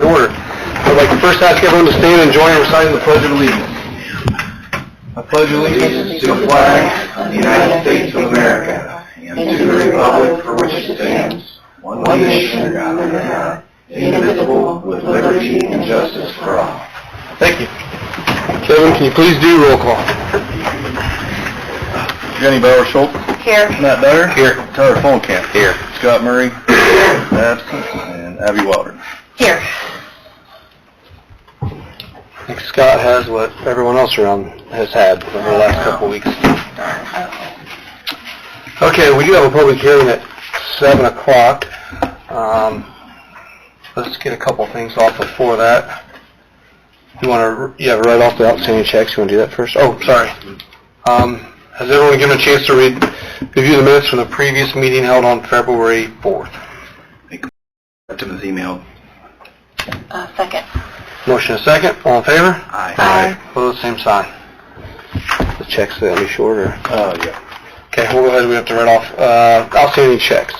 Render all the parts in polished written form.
Order. I'd like to first ask everyone to stand and join in reciting the Pledge of Allegiance. I pledge allegiance to the flag of the United States of America and to the republic for which it stands, one nation under God, indivisible, with liberty and justice for all. Thank you. Kevin, can you please do roll call? Jenny Bauer-Schultz. Here. Matt Dyer. Here. Tyler Fulenkamp. Here. Scott Murray. Absent. And Abby Wilder. Here. I think Scott has what everyone else around has had over the last couple of weeks. Okay, we do have a public hearing at 7 o'clock. Let's get a couple things off before that. You want to write off the outstanding checks? You want to do that first? Oh, sorry. Has everyone given a chance to review the minutes from the previous meeting held on February 4th? Tim's email. Second. Motion is second. All in favor? Aye. Aye. Opposed, same sign. The checks that be shorter. Oh, yeah. Okay, we'll go ahead. We have to write off outstanding checks.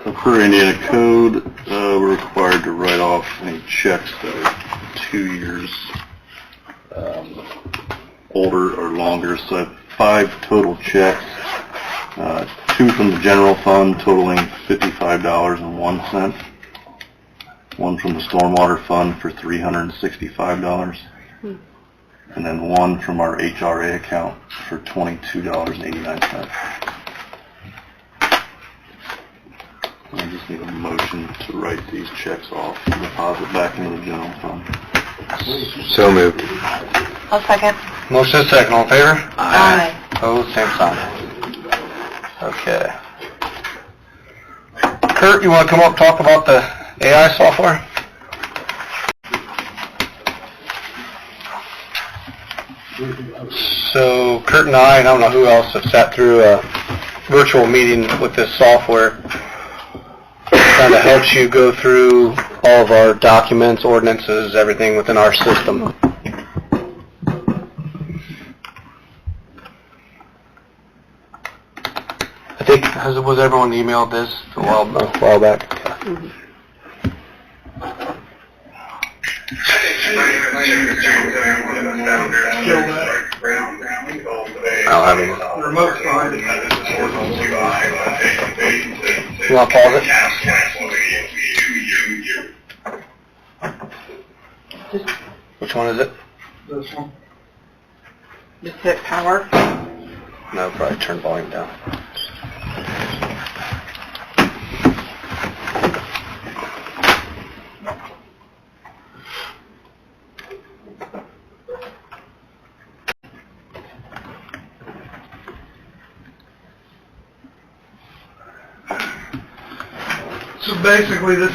So per Indiana code, we're required to write off any checks that are 2 years older or longer. So I have 5 total checks, 2 from the general fund totaling $55.01, 1 from the stormwater fund for $365, and then 1 from our HRA account for $22.89. I just need a motion to write these checks off and deposit back into the general fund. So moved. I'll second. Motion is second. All in favor? Aye. Opposed, same sign. Okay. Kurt, you want to come up and talk about the AI software? So Kurt and I don't know who else, have sat through a virtual meeting with this software. Kind of helps you go through all of our documents, ordinances, everything within our system. I think, was everyone emailed this a while back? I'll have him. Remote sign. You want to pause it? Which one is it? This one. Just hit power. No, probably turn volume down. So basically, this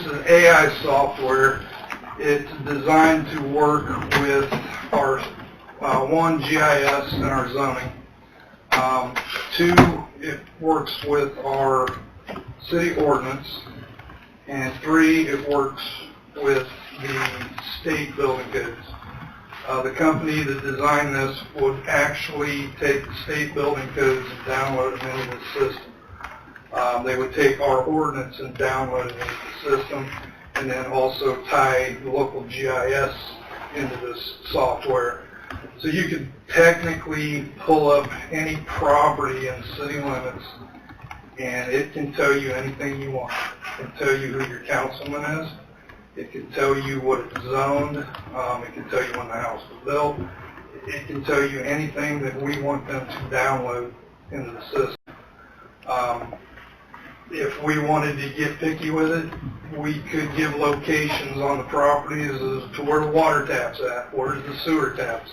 is AI software. It's designed to work with our one, GIS and our zoning. 2, it works with our city ordinance, and 3, it works with the state building codes. The company that designed this would actually take the state building codes and download them into the system. They would take our ordinance and download it into the system, and then also tie the local GIS into this software. So you could technically pull up any property in city limits, and it can tell you anything you want. It can tell you who your councilman is. It can tell you what it's zoned. It can tell you when the house was built. It can tell you anything that we want them to download into the system. If we wanted to get picky with it, we could give locations on the properties as to where the water tap's at, where's the sewer taps,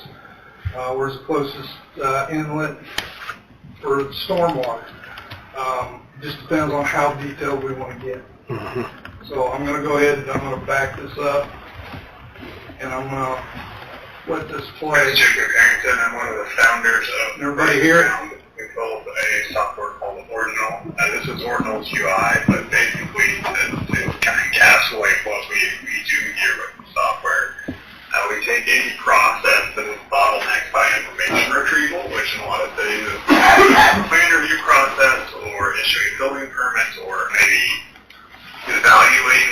where's the closest inlet for the stormwater. Just depends on how detailed we want to get. So I'm going to go ahead and I'm going to back this up, and I'm going to let this play. Harrington, I'm one of the founders of... Everybody hear it? We built a software called Ordinal. This is Ordinal's UI, but basically to kind of encapsulate what we do here with the software. We take any process that is bottlenecked by information retrieval, which in a lot of cities is the plan review process or issuing building permits or maybe evaluating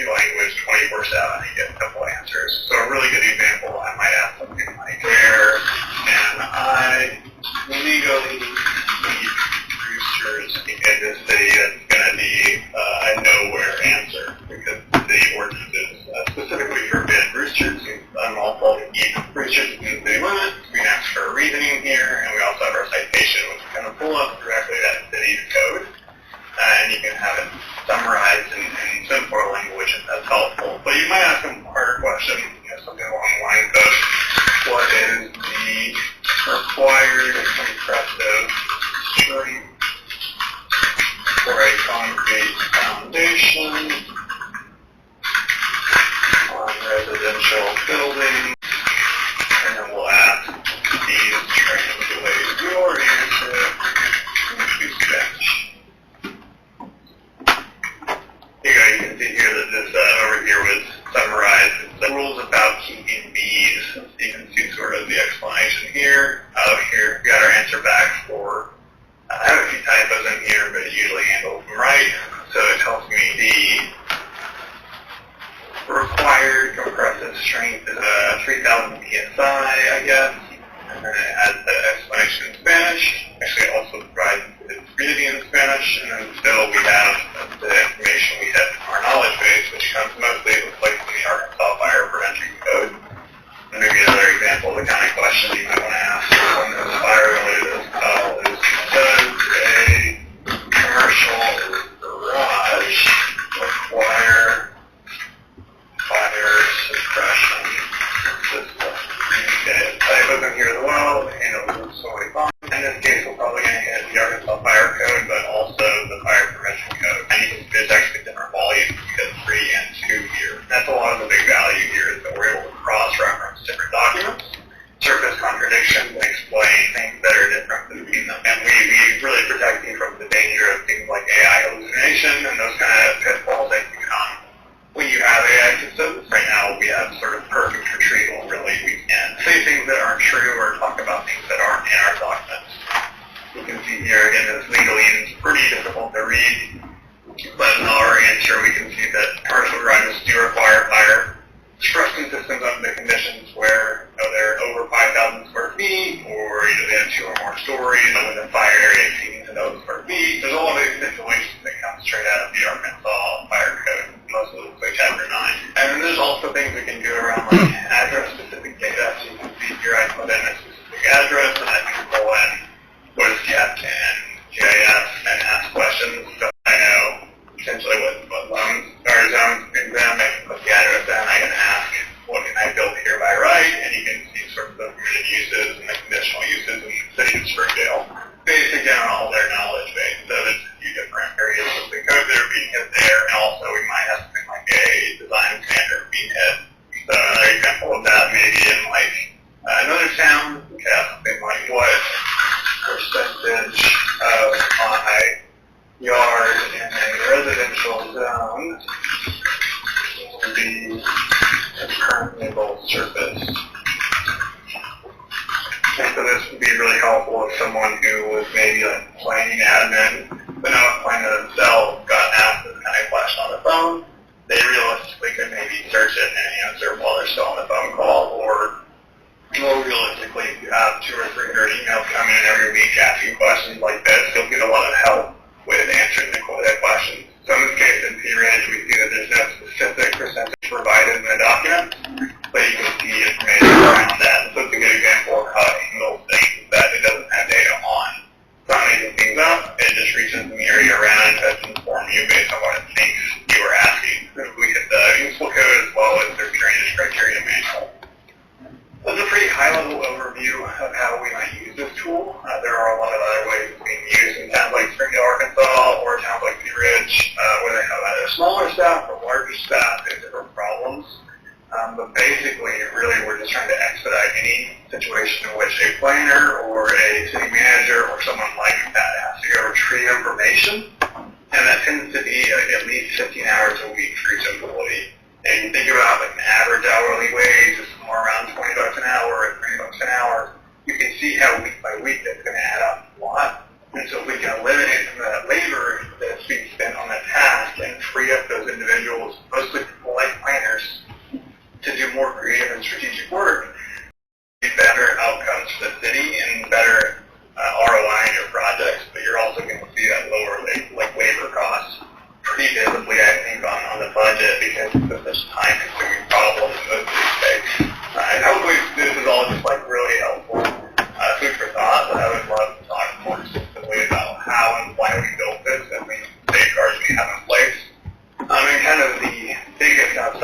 any language 24/7, you get a couple answers. So a really good example, I might ask something like, where can I legally keep roosters in this city? That's going to be a nowhere answer, because the city ordinances specifically forbid roosters. It's unlawful to keep roosters within city limits. We can ask for a reasoning here, and we also have our citation, which is going to pull up directly that city's code. And you can have it summarized in simpler language if that's helpful. But you might ask them a harder question, something along the lines of, what is the required compressive strength for a concrete foundation on residential buildings? And then we'll ask these triangulate your answer into sketch. You can see here that this over here was summarized. It's the rules about keeping bees. So you can see sort of the explanation here. Here we got our answer back for, I have a few typos in here, but it usually handles them right. So it tells me the required compressive strength is 3,000 psi, I guess. And then it has the explanation in Spanish. Actually, it also provides its reading in Spanish, and then still we have the information we have from our knowledge base, which comes mostly, it looks like, from the Arkansas Fire Prevention Code. And maybe another example of the kind of question you might want to ask when this fire related as well is, does a commercial garage require fire suppression system? Okay, typos in here as well, and it's totally fine. In this case, we're probably going to hit the Arkansas Fire Code, but also the Fire Prevention Code. And you can see there's actually different volumes because 3 and 2 here. That's a lot of the big value here, is that we're able to cross-reference different documents, surface contradictions, and explain things that are different between them. And we really protect you from the danger of things like AI hallucination and those kind of pitfalls that can come when you have AI systems. Right now, we have sort of perfect retrieval, really. We can say things that aren't true or talk about things that aren't in our documents. You can see here, again, this legalese is pretty difficult to read, but in our answer, we can see that commercial garages do require fire suppression systems under the conditions where they're over 5,000 square feet, or they have 2 or more stories, with a fire area exceeding to those square feet. There's all of these situations that come straight out of the Arkansas Fire Code, most of them say Chapter 9. And then there's also things we can do around like address-specific data. So you can see here I put in a specific address, and I can pull in what is kept in GIS and ask questions. So I know potentially what zones in them. I can put the address in. I can ask, what can I build here by right? And you can see sort of the permitted uses and the conditional uses in the city of Springdale, based again on all their knowledge base. So there's a few different areas of the code that are being hit there, and also we might have something like a design standard being hit. So another example of that maybe in like another town, we have something like what percentage of my yard in a residential zone will be impermeable surface. And so this would be really helpful if someone who was maybe like planning admin, but not planning themselves, got asked this kind of question on the phone. They realistically could maybe search it and answer while they're still on the phone call, or more realistically, if you have 200 or 300 emails coming in every week asking questions like this, you'll get a lot of help with answering the questions. So in this case, in P-Ridge, we see that there's no specific percentage provided in the document, but you can see information around that. So it's a good example of how it handles things that it doesn't have data on. It's not making things up, it just reaches an area around and tries to inform you based on what it thinks you were asking. We hit the municipal code as well as their drainage criteria manual. That's a pretty high-level overview of how we might use this tool. There are a lot of other ways it's being used in towns like Springdale, Arkansas, or towns like P Ridge, where they have either smaller staff or larger staff. They have different problems. But basically, really, we're just trying to expedite any situation in which a planner or a city manager or someone like that has to go retrieve information. And that tends to be at least 15 hours a week for each employee. And you think about like an average hourly wage is somewhere around $20 an hour or $30 an hour. You can see how week by week that's going to add up a lot. And so if we can eliminate some of that labor that's being spent on that task and free up those individuals, mostly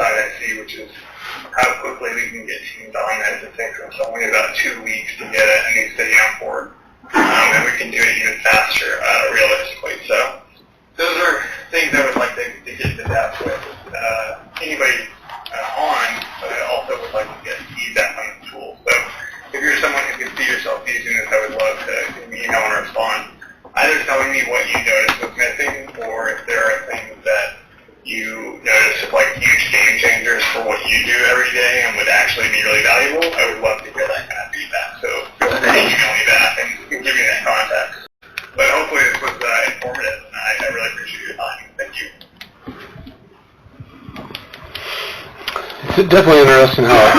side I see, which is how quickly we can get teams organized. It takes us only about 2 weeks to get a new city on board, and we can do it even faster, realistically. So those are things I would like to get to depth with anybody on, but I also would like to get feedback on the tool. So if you're someone who can see yourself using this, I would love to email and respond, either telling me what you noticed was missing, or if there are things that you notice as like huge game changers for what you do every day and would actually be really valuable. I would love to hear that kind of feedback. So feel free to email me back and give me that context. But hopefully this was informative, and I really appreciate your time. Thank you. It's definitely interesting how it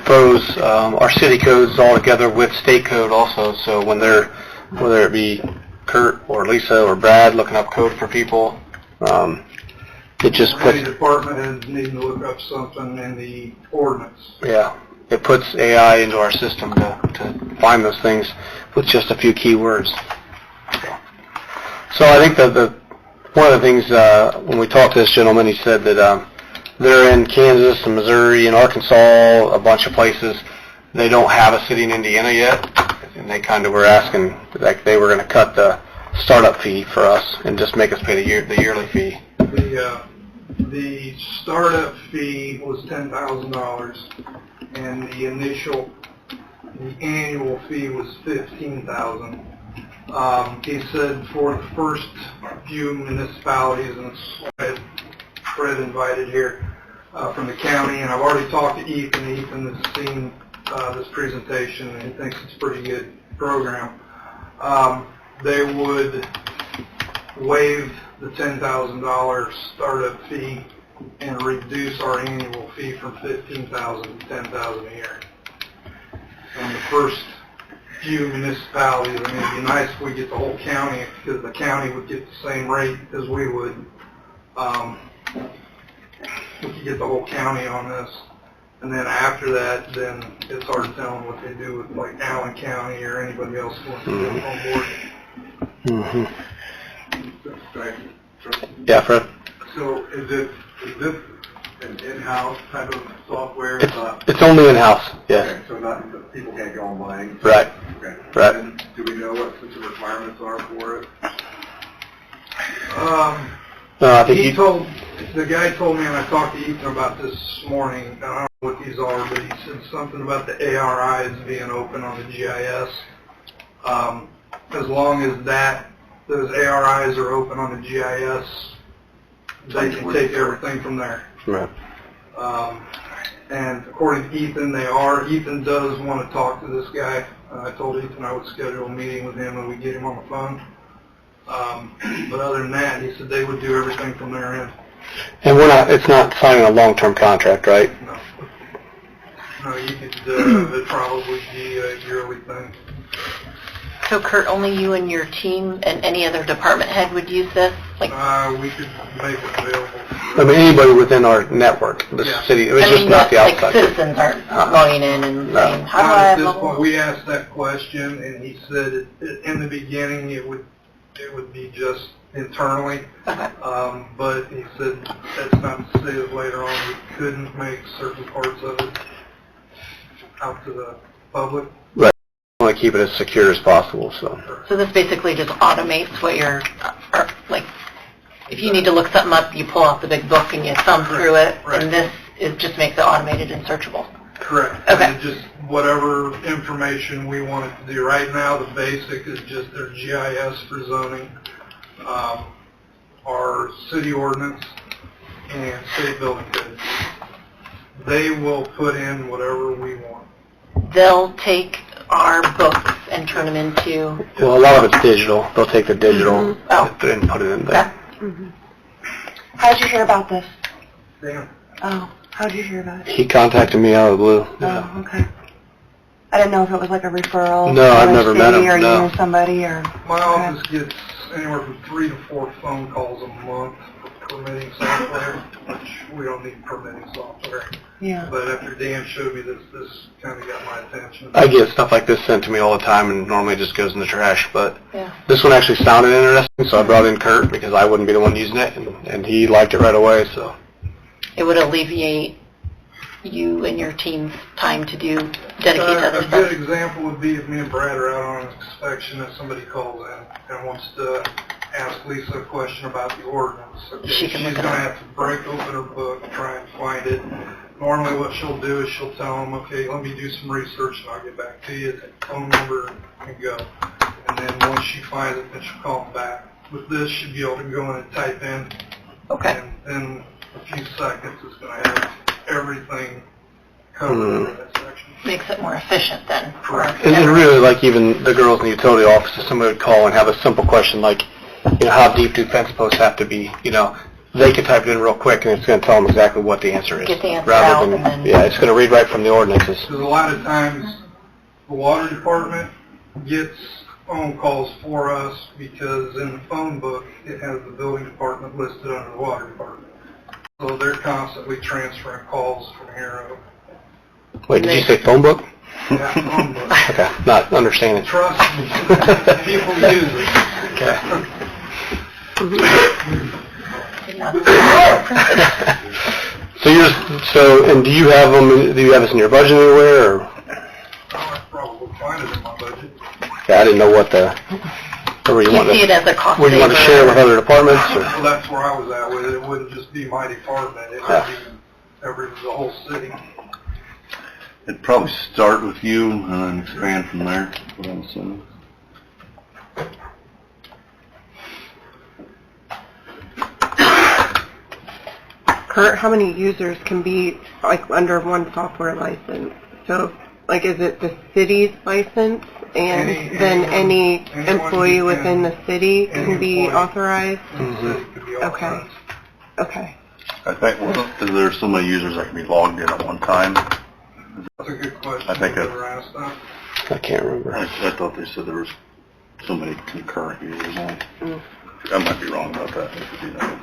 throws our city codes all together with state code also. So when they're, whether it be Kurt or Lisa or Brad looking up code for people, it just Any puts, department heads need to look up something in the ordinance. yeah, it puts AI into our system to find those things with just a few keywords. So I think the one of the things when we talked to this gentleman, he said that they're in Kansas and Missouri and Arkansas, a bunch of places. They don't have a city in Indiana yet, and they kind of were asking, like, they were going to cut the startup fee for us and just make us pay the yearly fee. The startup fee was $10,000, and the annual fee was $15,000. He said for the first few municipalities, and it's Fred invited here from the county, and I've already talked to Ethan. Ethan has seen this presentation, and he thinks it's a pretty good program. They would waive the $10,000 startup fee and reduce our annual fee from $15,000 to $10,000 a year. And the first few municipalities, I mean, it'd be nice if we get the whole county, because the county would get the same rate as we would. We could get the whole county on this. And then after that, then it's hard to tell them what they do with, like, Allen County or anybody else who wants to get on board. Mm-hmm. Yeah, Fred? So is this an in-house type of software? It's only in-house, yes. Okay, so not, people can't go online? Right. Okay. Right. And do we know what the requirements are for it? No, I think The guy told me, and I talked to Ethan about this morning, and I don't know what these are, but he said something about the ARIs being open on the GIS. As long as those ARIs are open on the GIS, they can take everything from there. Right. And according to Ethan, they are. Ethan does want to talk to this guy. I told Ethan I would schedule a meeting with him and we'd get him on the phone. But other than that, he said they would do everything from their end. And it's not signing a long-term contract, right? No. No, you could, it'd probably be a yearly thing. So Kurt, only you and your team and any other department head would use this? Like, We could make it available. I mean, anybody within our network, the Yeah. city, it's just not the like outside. citizens aren't going in and saying, how do Not I at have this a point. We asked that question, and he said in the beginning it would be just internally. Okay. But he said that's not to say that later on we couldn't make certain parts of it out to the public. Right. I want to keep it as secure as possible, so. So this basically just automates what you're, like, if you need to look something up, you pull out the big book and you thumb through it, Right. and this just makes it automated and searchable. Correct. Okay. And just whatever information we want it to do. Right now, the basic is just their GIS for zoning, our city ordinance, and state building code. They will put in whatever we want. They'll take our books and turn them into, Well, a lot of it's digital. They'll take the digital Oh. and put it in there. How'd you hear about this? Dan? Oh, how'd you hear about it? He contacted me out of the blue. Yeah. Oh, okay. I didn't know if it was like a referral. No, I've from never the met city him, Or you no. knew somebody, or... My Okay. office gets anywhere from 3 to 4 phone calls a month for permitting software, which we don't need permitting software. Yeah. But after Dan showed me this kind of got my attention. I get stuff like this sent to me all the time, and normally it just goes in the trash, but yeah. this one actually sounded interesting, so I brought in Kurt because I wouldn't be the one using it, and he liked it right away, so. It would alleviate you and your team's time to dedicate to other A good stuff? example would be if me and Brad are out on an inspection and somebody calls in and wants to ask Lisa a question about the ordinance. Okay, She can look she's it going to up. have to break open her book, try and find it. Normally what she'll do is she'll tell them, okay, let me do some research and I'll get back to you, take the phone number and go. And then once she finds it, then she'll call them back. With this, she'll be able to go in and type in, Okay. and in a few seconds, it's going to have everything covered in that section. Makes it more efficient then. And really, like even the girls in the utility office, if somebody would call and have a simple question like, how deep do fence posts have to be? They can type it in real quick and it's going to tell them exactly what the answer is. Get the answer rather out than, and then- yeah, it's going to read right from the ordinances. Because a lot of times, the water department gets phone calls for us because in the phone book, it has the building department listed under the water department. So they're constantly transferring calls from here. Wait, did you say phone book? That phone book. Okay, not understanding. Trust me, people use it. Okay. And do you have them? Do you have this in your budget anywhere? Or? I'll probably find it in my budget. Yeah, I didn't know what the. Or were you You wanting see it as a cost Would you want to saver. share with other departments? Or? Well, that's where I was at with it. It wouldn't just be my department. It would Yeah. be the whole city. It'd probably start with you and then expand from there, what I'm assuming. Kurt, how many users can be under one software license? So, is it the city's license, and then any employee within the city can be authorized? And the city could be authorized. Okay. I think, is there so many users that can be logged in at one time? That's a good question. I think I've never asked that. I can't remember. I thought they said there was so many concurrent users on. I might be wrong about that.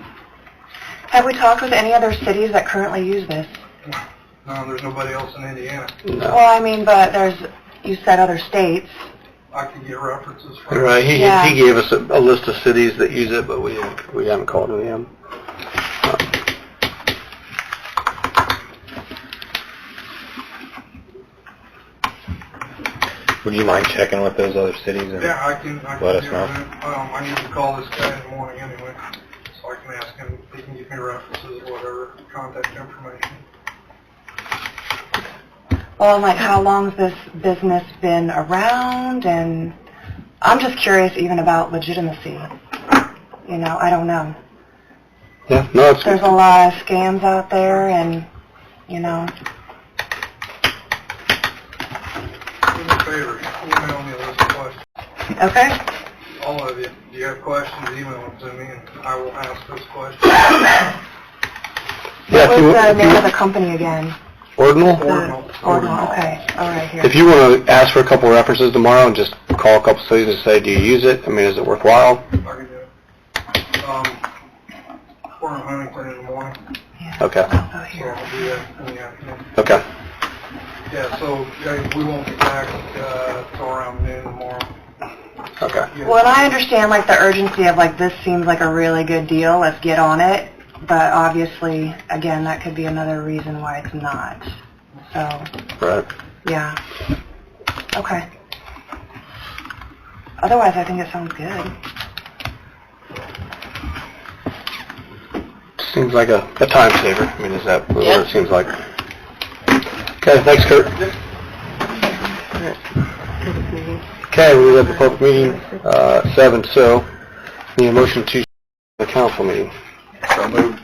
Have we talked with any other cities that currently use this? No, there's nobody else in Indiana. No. Well, I mean, but you said other states. I could get references from. Right, he Yeah. gave us a list of cities that use it, but we haven't called any of them. Would you mind checking with those other cities? And Yeah, I can Let us do know. that. I need to call this guy in the morning anyway, so I can ask him if he can give me references or whatever, contact information. Well, how long has this business been around? And I'm just curious even about legitimacy. I don't know. Yeah, no, it's There's good. a lot of scams out there, and, Do me a favor, email me a list of questions. okay. All of you, if you have questions, email them to me and I will ask those questions. Yeah, What if you, was the if name you, of the company again? Ordinal? Ordinal. Okay, all right, here. If you want to ask for a couple references tomorrow and just call a couple cities and say, do you use it? I mean, is it worthwhile? I can do it. We're in Huntington in the morning, Okay, Oh, so here. I'll do that in the afternoon. okay. Yeah, so guys, we won't get back till around noon tomorrow. Okay. Yeah. Well, and I understand, the urgency of, this seems like a really good deal, let's get on it. But obviously, again, that could be another reason why it's not. So, Right. yeah. Okay. Otherwise, I think it sounds good. Seems like a time saver. I mean, is that what Yeah. it seems like? Okay, thanks, Kurt. Okay, we have the public meeting, 7, so need a motion to the council meeting. So moved.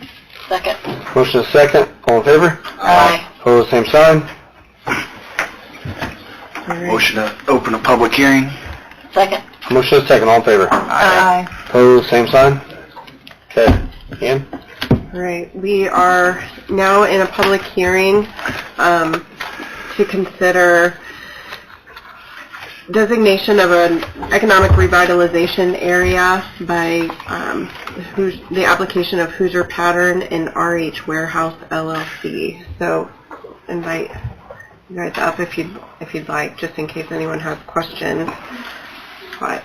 Second. Motion is second, all in favor? Aye. Opposed, same sign. Motion to open a public hearing. Second. Motion is second, all in favor? Aye. Opposed, same sign. Okay, Ian? Right. We are now in a public hearing to consider designation of an economic revitalization area by the application of Hoosier Pattern and RH Warehouse LLC. So invite you guys up if you'd like, just in case anyone has questions. But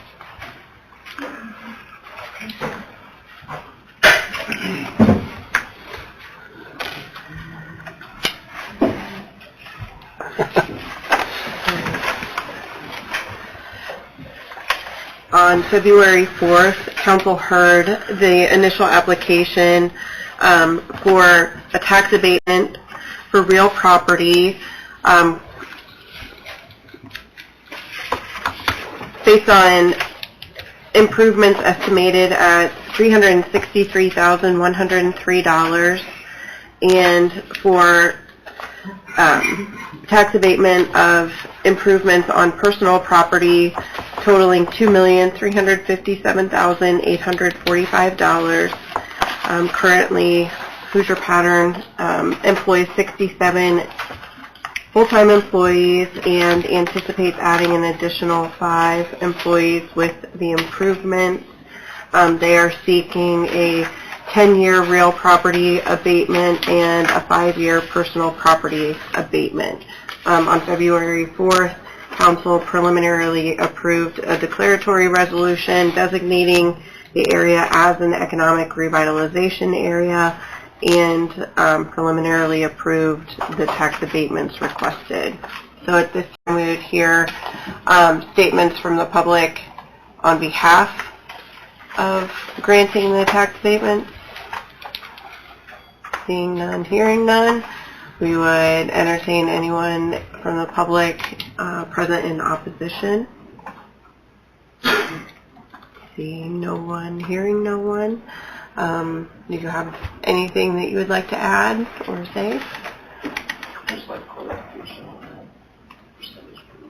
on February 4th, council heard the initial application for a tax abatement for real property based on improvements estimated at $363,103, and for tax abatement of improvements on personal property totaling $2,357,845. Currently, Hoosier Pattern employs 67 full-time employees and anticipates adding an additional 5 employees with the improvements. They are seeking a 10-year real property abatement and a 5-year personal property abatement. On February 4th, council preliminarily approved a declaratory resolution designating the area as an economic revitalization area and preliminarily approved the tax abatements requested. So at this time we would hear statements from the public on behalf of granting the tax abatement. Seeing none, hearing none, we would entertain anyone from the public present in opposition. Seeing no one, hearing no one. Do you have anything that you would like to add or say?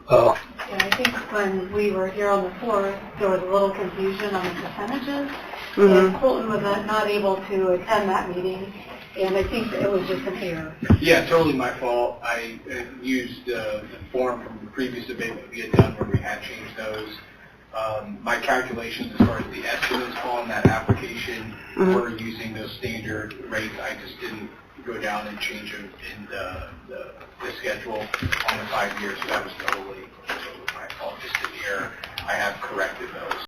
Oh, Yeah, I think when we were here on the 4th, there was a little confusion on the percentages. Mhm. And Colton was not able to attend that meeting, and I think it was just an error. Yeah, totally my fault. I used the form from the previous abatement we had done where we had changed those. My calculations as far as the estimates on that application were using those standard rates. I just didn't go down and change them in the schedule on the 5 years. So that was totally my fault, just an error. I have corrected those.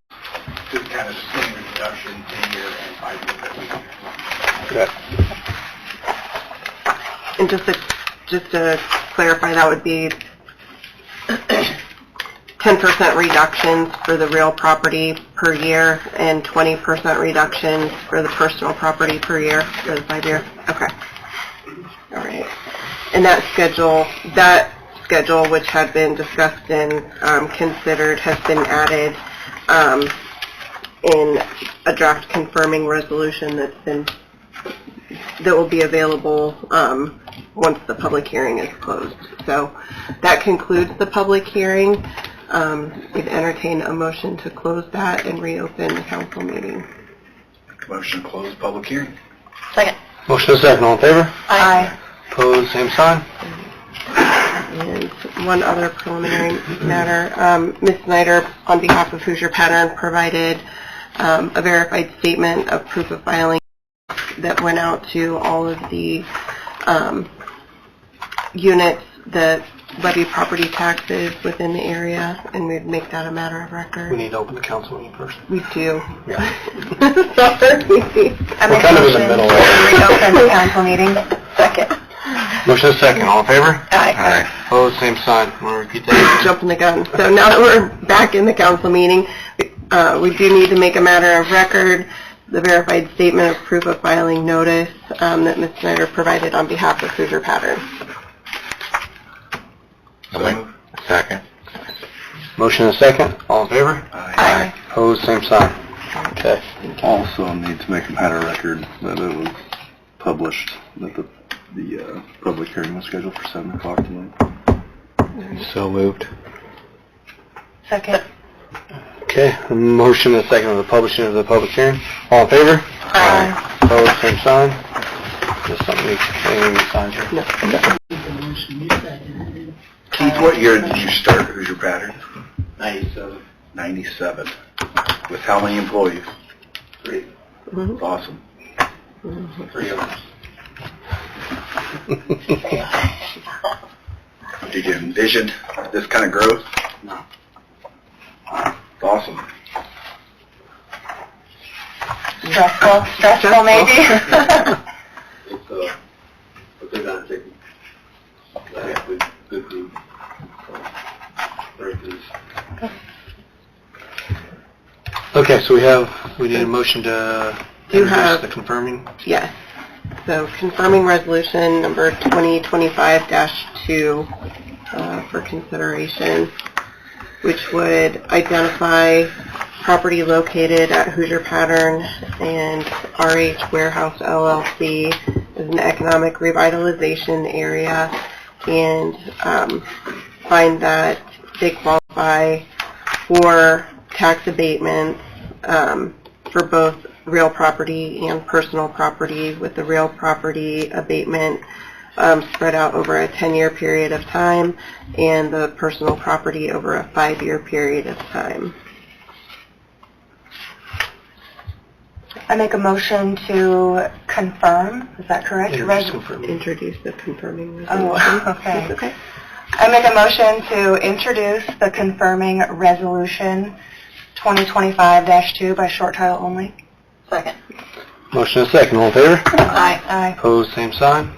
Just kind of the standard deduction, 10-year and 5-year that we And just to clarify, that would be 10% reductions for the real property per year and 20% reductions for the personal property per year for the 5 year. Okay. All right. And that schedule, which had been discussed and considered, has been added in a draft confirming resolution that will be available once the public hearing is closed. So that concludes the public hearing. We'd entertain a motion to close that and reopen the council meeting. Motion to close public hearing. Second. motion is second. All in favor? Aye. Opposed, same sign. And one other preliminary matter. Ms. Snyder, on behalf of Hoosier Pattern, provided a verified statement of proof of filing that went out to all of the units that levy property taxes within the area, and we'd make that a matter of record. We need to open the council meeting first. We do. Yeah. Sorry. I We're kind of in the middle of it. Reopen the council meeting. Second. Motion is second. All in favor? Aye. Opposed, same sign. Want to repeat that? Jumping the gun. So now that we're back in the council meeting, we do need to make a matter of record the verified statement of proof of filing notice that Ms. Snyder provided on behalf of Hoosier Pattern. Second. Motion is second. All in favor? Aye. Opposed, same sign. Okay. Also need to make a matter of record that it was published, that the public hearing was scheduled for 7 o'clock tonight. So moved. Second. Okay. Motion is second on the publishing of the public hearing. All in favor? Aye. Opposed, same sign. Just something we sign here. No. Keith, what year did you start Hoosier Pattern? 97. 97. With how many employees? 3. That's awesome. 3 owners. Did you envision this kind of growth? No. It's awesome. Stressful maybe? It's a big undertaking. Yeah, good group. So, very pleased. Okay, so we need a motion to You introduce have- the confirming. Yes. So confirming resolution number 2025-2 for consideration, which would identify property located at Hoosier Pattern and RH Warehouse LLC as an economic revitalization area, and find that they qualify for tax abatements for both real property and personal property, with the real property abatement spread out over a 10-year period of time and the personal property over a 5-year period of time. I make a motion to confirm, is that correct? Introduce the confirming resolution. Oh, okay. That's okay. I make a motion to introduce the confirming resolution 2025-2 by short title only. Second. Motion and second, all in favor? Aye. Aye. Opposed, same sign.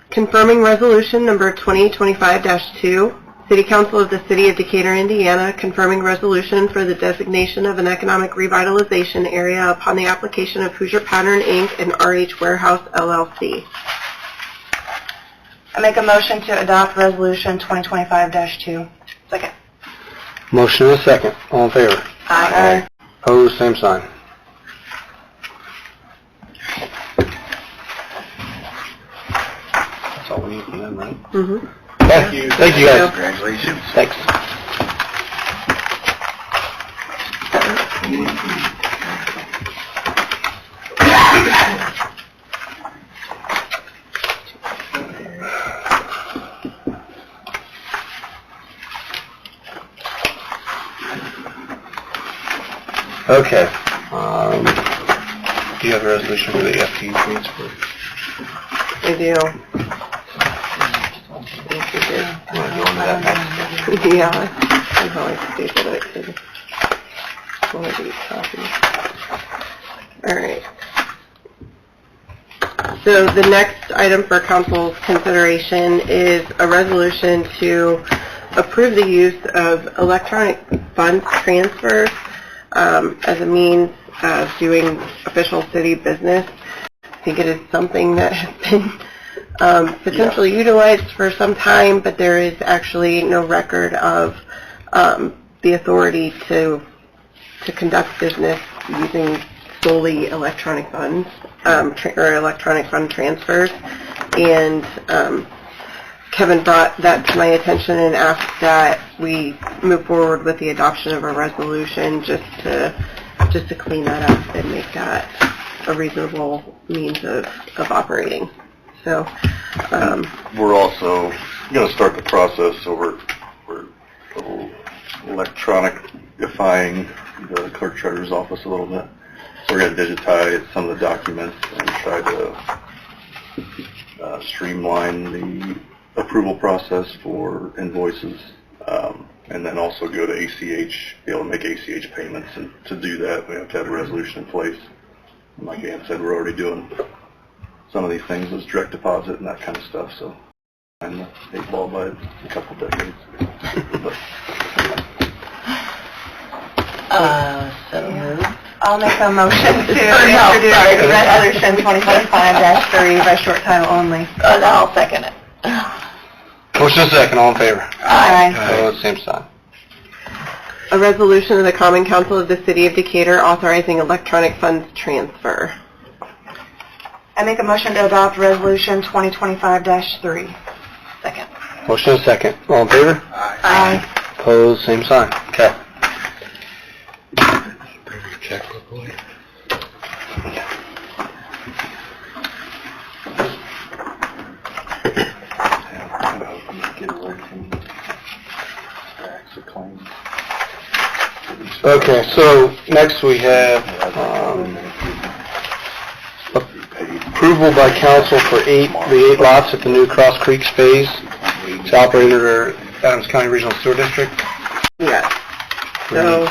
Confirming resolution number 2025-2, City Council of the City of Decatur, Indiana, confirming resolution for the designation of an economic revitalization area upon the application of Hoosier Pattern, Inc. and RH Warehouse, LLC. I make a motion to adopt resolution 2025-2. Second. Motion and second, all in favor? Aye. Opposed, same sign. That's all we need from them, right? Mm-hmm. Thank you. Thank you, guys. Congratulations. Thanks. Okay. Do you have a resolution for the FTE transfer? I do. You want to go into that next? Yeah, I'm probably stupid at it. One of these copies. Alright. So the next item for council's consideration is a resolution to approve the use of electronic funds transfers as a means of doing official city business. I think it is something that has been potentially utilized for some time, but there is actually no record of the authority to conduct business using solely electronic funds or electronic fund transfers. And Kevin brought that to my attention and asked that we move forward with the adoption of a resolution just to clean that up and make that a reasonable means of operating. So We're also going to start the process, so we're electronicifying the clerk treasurer's office a little bit. So we're going to digitize some of the documents and try to streamline the approval process for invoices, and then also go to ACH, be able to make ACH payments. And to do that, we have to have a resolution in place. And like Ann said, we're already doing some of these things as direct deposit and that kind of stuff, so I'm the 8 ball by a couple decades. But, So moved. I'll make a motion to introduce resolution 2025-3 by short title only. Oh, no, I'll second it. Motion and second, all in favor? Aye. Opposed, same sign. a resolution of the Common Council of the City of Decatur authorizing electronic funds transfer. I make a motion to adopt resolution 2025-3. Second. Motion and second. All in favor? Aye. Opposed, same sign. Okay. Checkbook away. Okay, so next we have approval by council for the 8 lots at the new Cross Creek phase. It's operated under Adams County Regional Sewer District. Yes. So,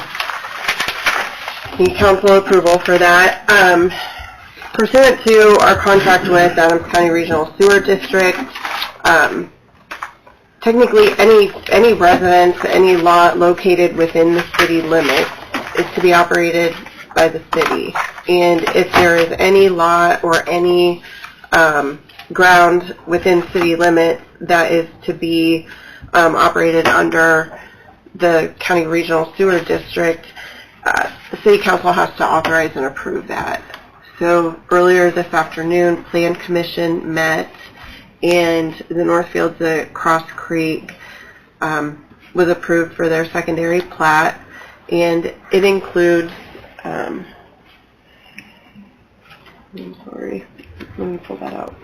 need council approval for that. Pursuant to our contract with Adams County Regional Sewer District, technically any residence, any lot located within the city limits is to be operated by the city. And if there is any lot or any ground within city limits that is to be operated under the county regional sewer district, the city council has to authorize and approve that. So earlier this afternoon, Plan Commission met, and the Northfields at Cross Creek was approved for their secondary plat, and it includes, I'm sorry, let me pull that out.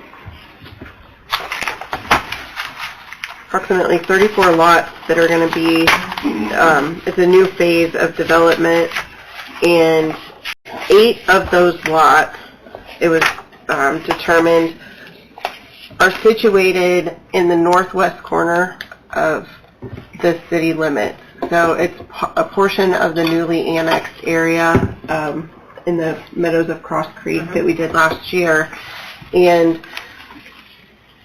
Approximately 34 lots that are going to be, it's a new phase of development, and 8 of those lots, it was determined, are situated in the northwest corner of the city limits. So it's a portion of the newly annexed area in the meadows of Cross Creek that we did last year. And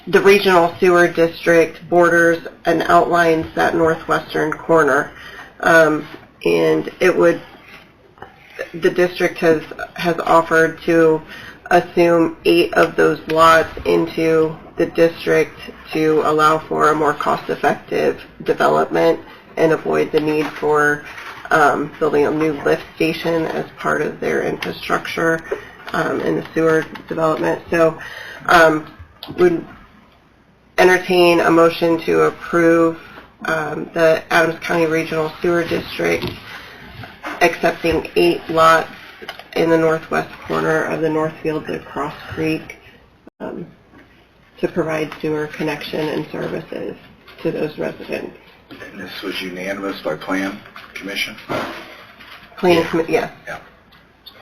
the regional sewer district borders and outlines that northwestern corner. And it would, the district has offered to assume 8 of those lots into the district to allow for a more cost-effective development and avoid the need for building a new lift station as part of their infrastructure in the sewer development. So we'd entertain a motion to approve the Adams County Regional Sewer District accepting 8 lots in the northwest corner of the Northfields at Cross Creek to provide sewer connection and services to those residents. And this was unanimous by Plan Commission? Plan Committee, yes. Yeah.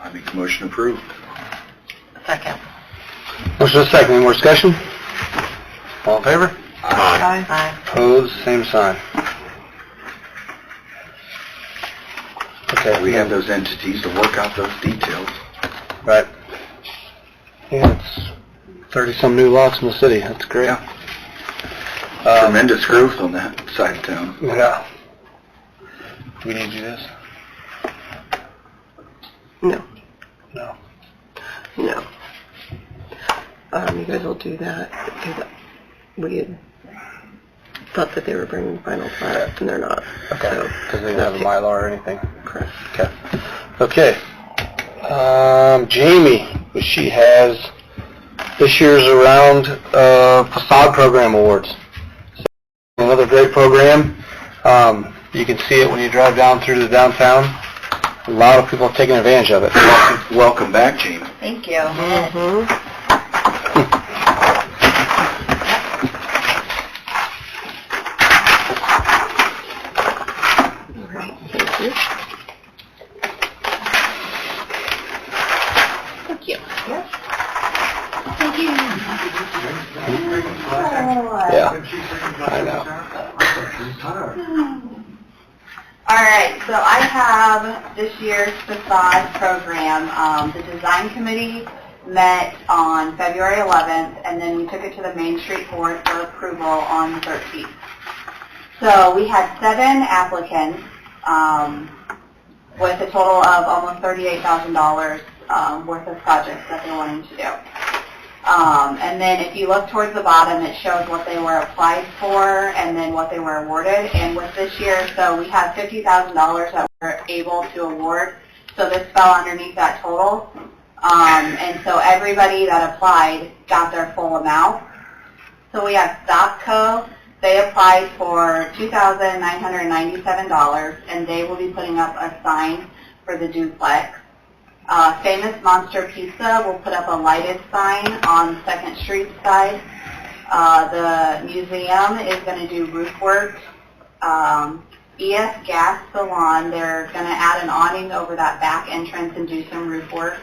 I make the motion approved. Second. Motion is second. Any more discussion? All in favor? Aye. Aye. Opposed? Same sign. Okay. We have those entities to work out those details. Right. Yeah, it's 30-some new lots in the city. That's great. Yeah. Tremendous growth on that side of town. Yeah. Do we need to do this? No. No. No. You guys will do that because we had thought that they were bringing final plat, and they're not. Okay. So, Because they didn't have a Mylar or anything. correct. Okay. Okay. Jamie, she has this year's Around Facade Program Awards. So, another great program. You can see it when you drive down through the downtown. A lot of people have taken advantage of it. Welcome back, Gene. Thank you. Mm-hmm. Thank you. Yeah. I know. All right, so I have this year's facade program. The design committee met on February 11th, and then we took it to the Main Street Board for approval on the 13th. So we had 7 applicants with a total of almost $38,000 worth of projects that they wanted to do. And then if you look towards the bottom, it shows what they were applied for and then what they were awarded. And with this year, so we had $50,000 that we're able to award. So this fell underneath that total. And so everybody that applied got their full amount. So we have Stopco. They applied for $2,997, and they will be putting up a sign for the duplex. Famous Monster Pizza will put up a lighted sign on 2nd Street side. The museum is going to do roof work. ES Gas Salon, they're going to add an awning over that back entrance and do some roof work.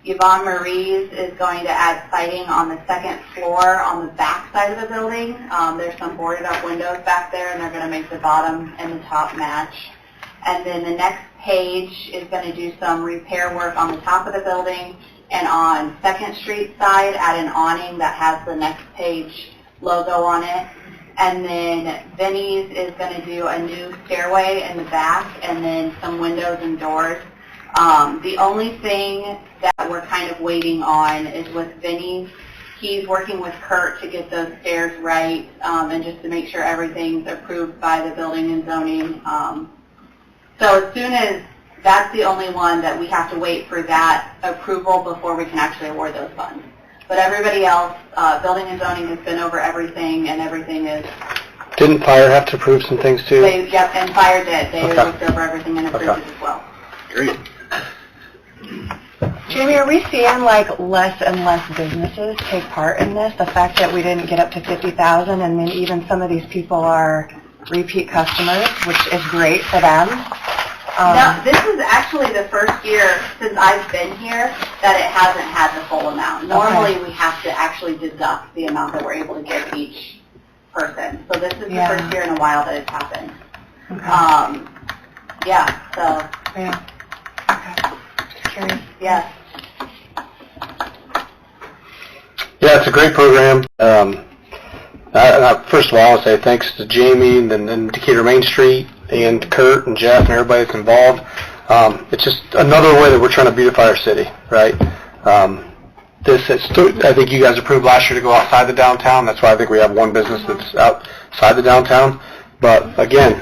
Yvonne Marie's is going to add siding on the 2nd floor on the back side of the building. There's some boarded up windows back there, and they're going to make the bottom and the top match. And then the next page is going to do some repair work on the top of the building, and on 2nd Street side, add an awning that has the next page logo on it. And then Vinnie's is going to do a new stairway in the back and then some windows and doors. The only thing that we're kind of waiting on is with Vinnie's. He's working with Kurt to get those stairs right and just to make sure everything's approved by the building and zoning. So as soon as that's the only one that we have to wait for that approval before we can actually award those funds. But everybody else, building and zoning has been over everything, and everything is... Didn't fire have to approve some things too? Yep, and fire did. They Okay. looked over everything and approved Okay. it as well. Great. Jamie, are we seeing like less and less businesses take part in this? The fact that we didn't get up to 50,000 and then even some of these people are repeat customers, which is great for them. Now, this is actually the first year since I've been here that it hasn't had the full amount. Normally, we have to actually deduct the amount that we're able to give each person. So this is the Yeah. first year in a while that it's happened. Okay. Yeah, so, Yeah. Okay. Just curious. yes. Yeah, it's a great program. First of all, I'll say thanks to Jamie and then Decatur Main Street and Kurt and Jeff and everybody that's involved. It's just another way that we're trying to beautify our city, right? I think you guys approved last year to go outside the downtown. That's why I think we have one business that's outside the downtown. But again,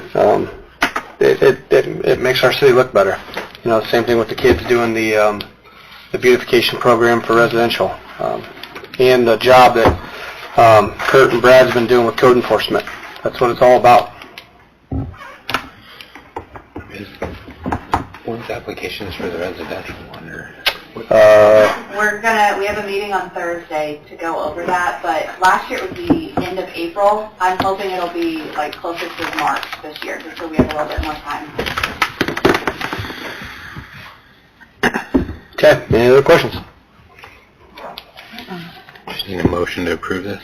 it makes our city look better. You know, same thing with the kids doing the beautification program for residential. And the job that Kurt and Brad's been doing with code enforcement. That's what it's all about. When's applications for the residential one? Or? We have a meeting on Thursday to go over that, but last year it was the end of April. I'm hoping it'll be like closer to March this year, just so we have a little bit more time. Okay, any other questions? Just need a motion to approve this.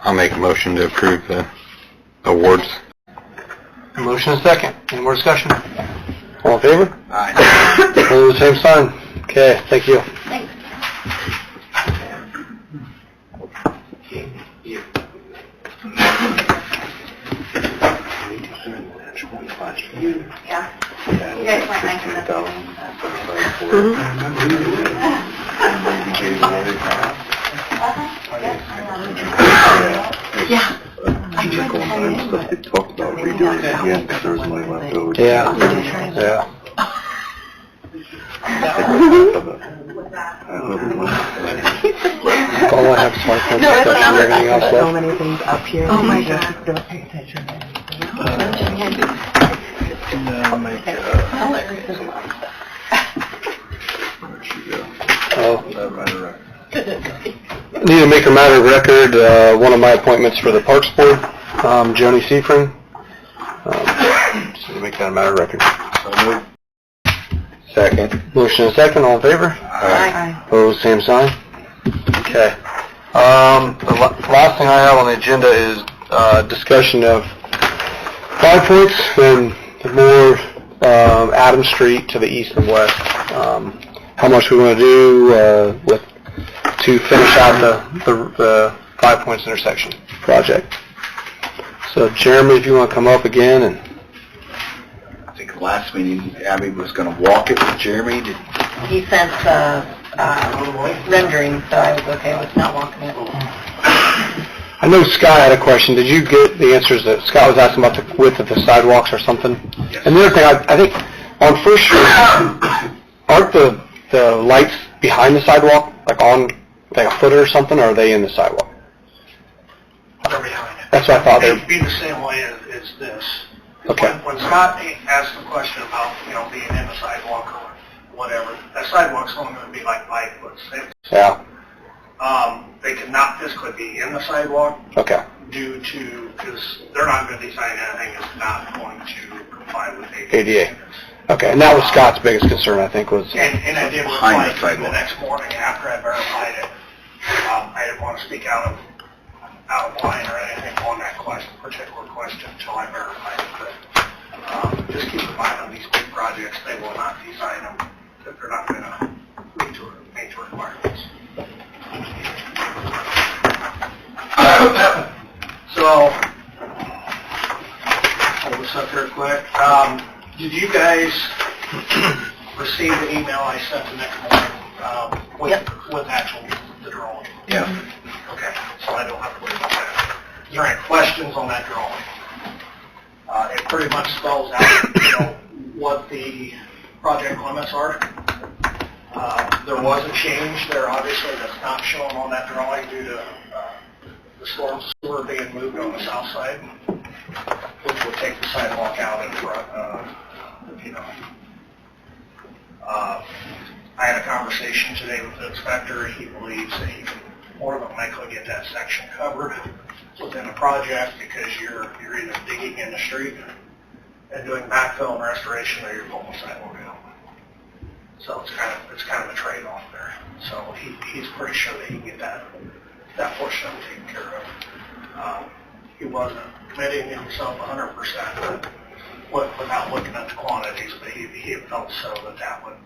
I'll make a motion to approve the awards. Motion and second. Any more discussion? All in favor? Aye. Opposed, same sign. Okay, thank you. Thanks. Yeah. You guys weren't nice in the beginning. Yeah. They talked about redoing it again because there was money left over. Yeah, yeah. All I have is my phone stuff and everything else So left. many things up here. Oh my God. Don't pay attention. Need to make a matter of record, one of my appointments for the Parks Board, Joni Seafrin. Just need to make that a matter of record. Second. Motion and second, all in favor? Aye. Opposed, same sign. Okay. The last thing I have on the agenda is discussion of 5 Points and the more Adams Street to the east and west. How much we want to do to finish out the 5 Points intersection project. So Jeremy, if you want to come up again and. I think last meeting Abby was going to walk it with Jeremy. He sent the rendering, so I was okay with not walking it. I know Scott had a question. Did you get the answers that Scott was asking about the width of the sidewalks or something? Yes. And the other thing, I think on First Street, aren't the lights behind the sidewalk, like on like a foot or something, or are they in the sidewalk? They're behind it. That's what I thought. It'd be the same way as this. Okay. When Scott asked the question about, being in the sidewalk or whatever, that sidewalk's only going to be like 5 foot 6. Yeah. They could not physically be in the sidewalk Okay. because they're not going to design anything that's not going to comply with ADA. ADA. Okay, and that was Scott's biggest concern, I think, was. And I did Behind the reply to him the sidewalk. next morning after I verified it. I didn't want to speak out of line or anything on that particular question until I verified it. But just keep in mind on these big projects, they will not design them if they're not going to meet the requirements. So this up here quick. Did you guys receive the email I sent the next morning with actual the drawing? Yeah. Okay, so I don't have to worry about that. Is there any questions on that drawing? It pretty much spells out, what the project limits are. There was a change there, obviously, that's not shown on that drawing due to the storm sewer being moved on the south side, which would take the sidewalk out in front of, I had a conversation today with the inspector. He believes that he can more than likely get that section covered within a project because you're either digging in the street and doing backfill and restoration, or you're pulling the sidewalk out. So it's kind of a trade-off there. So he's pretty sure that he can get that portion of it taken care of. He wasn't committing himself 100%, but without looking at the quantities, but he felt so that would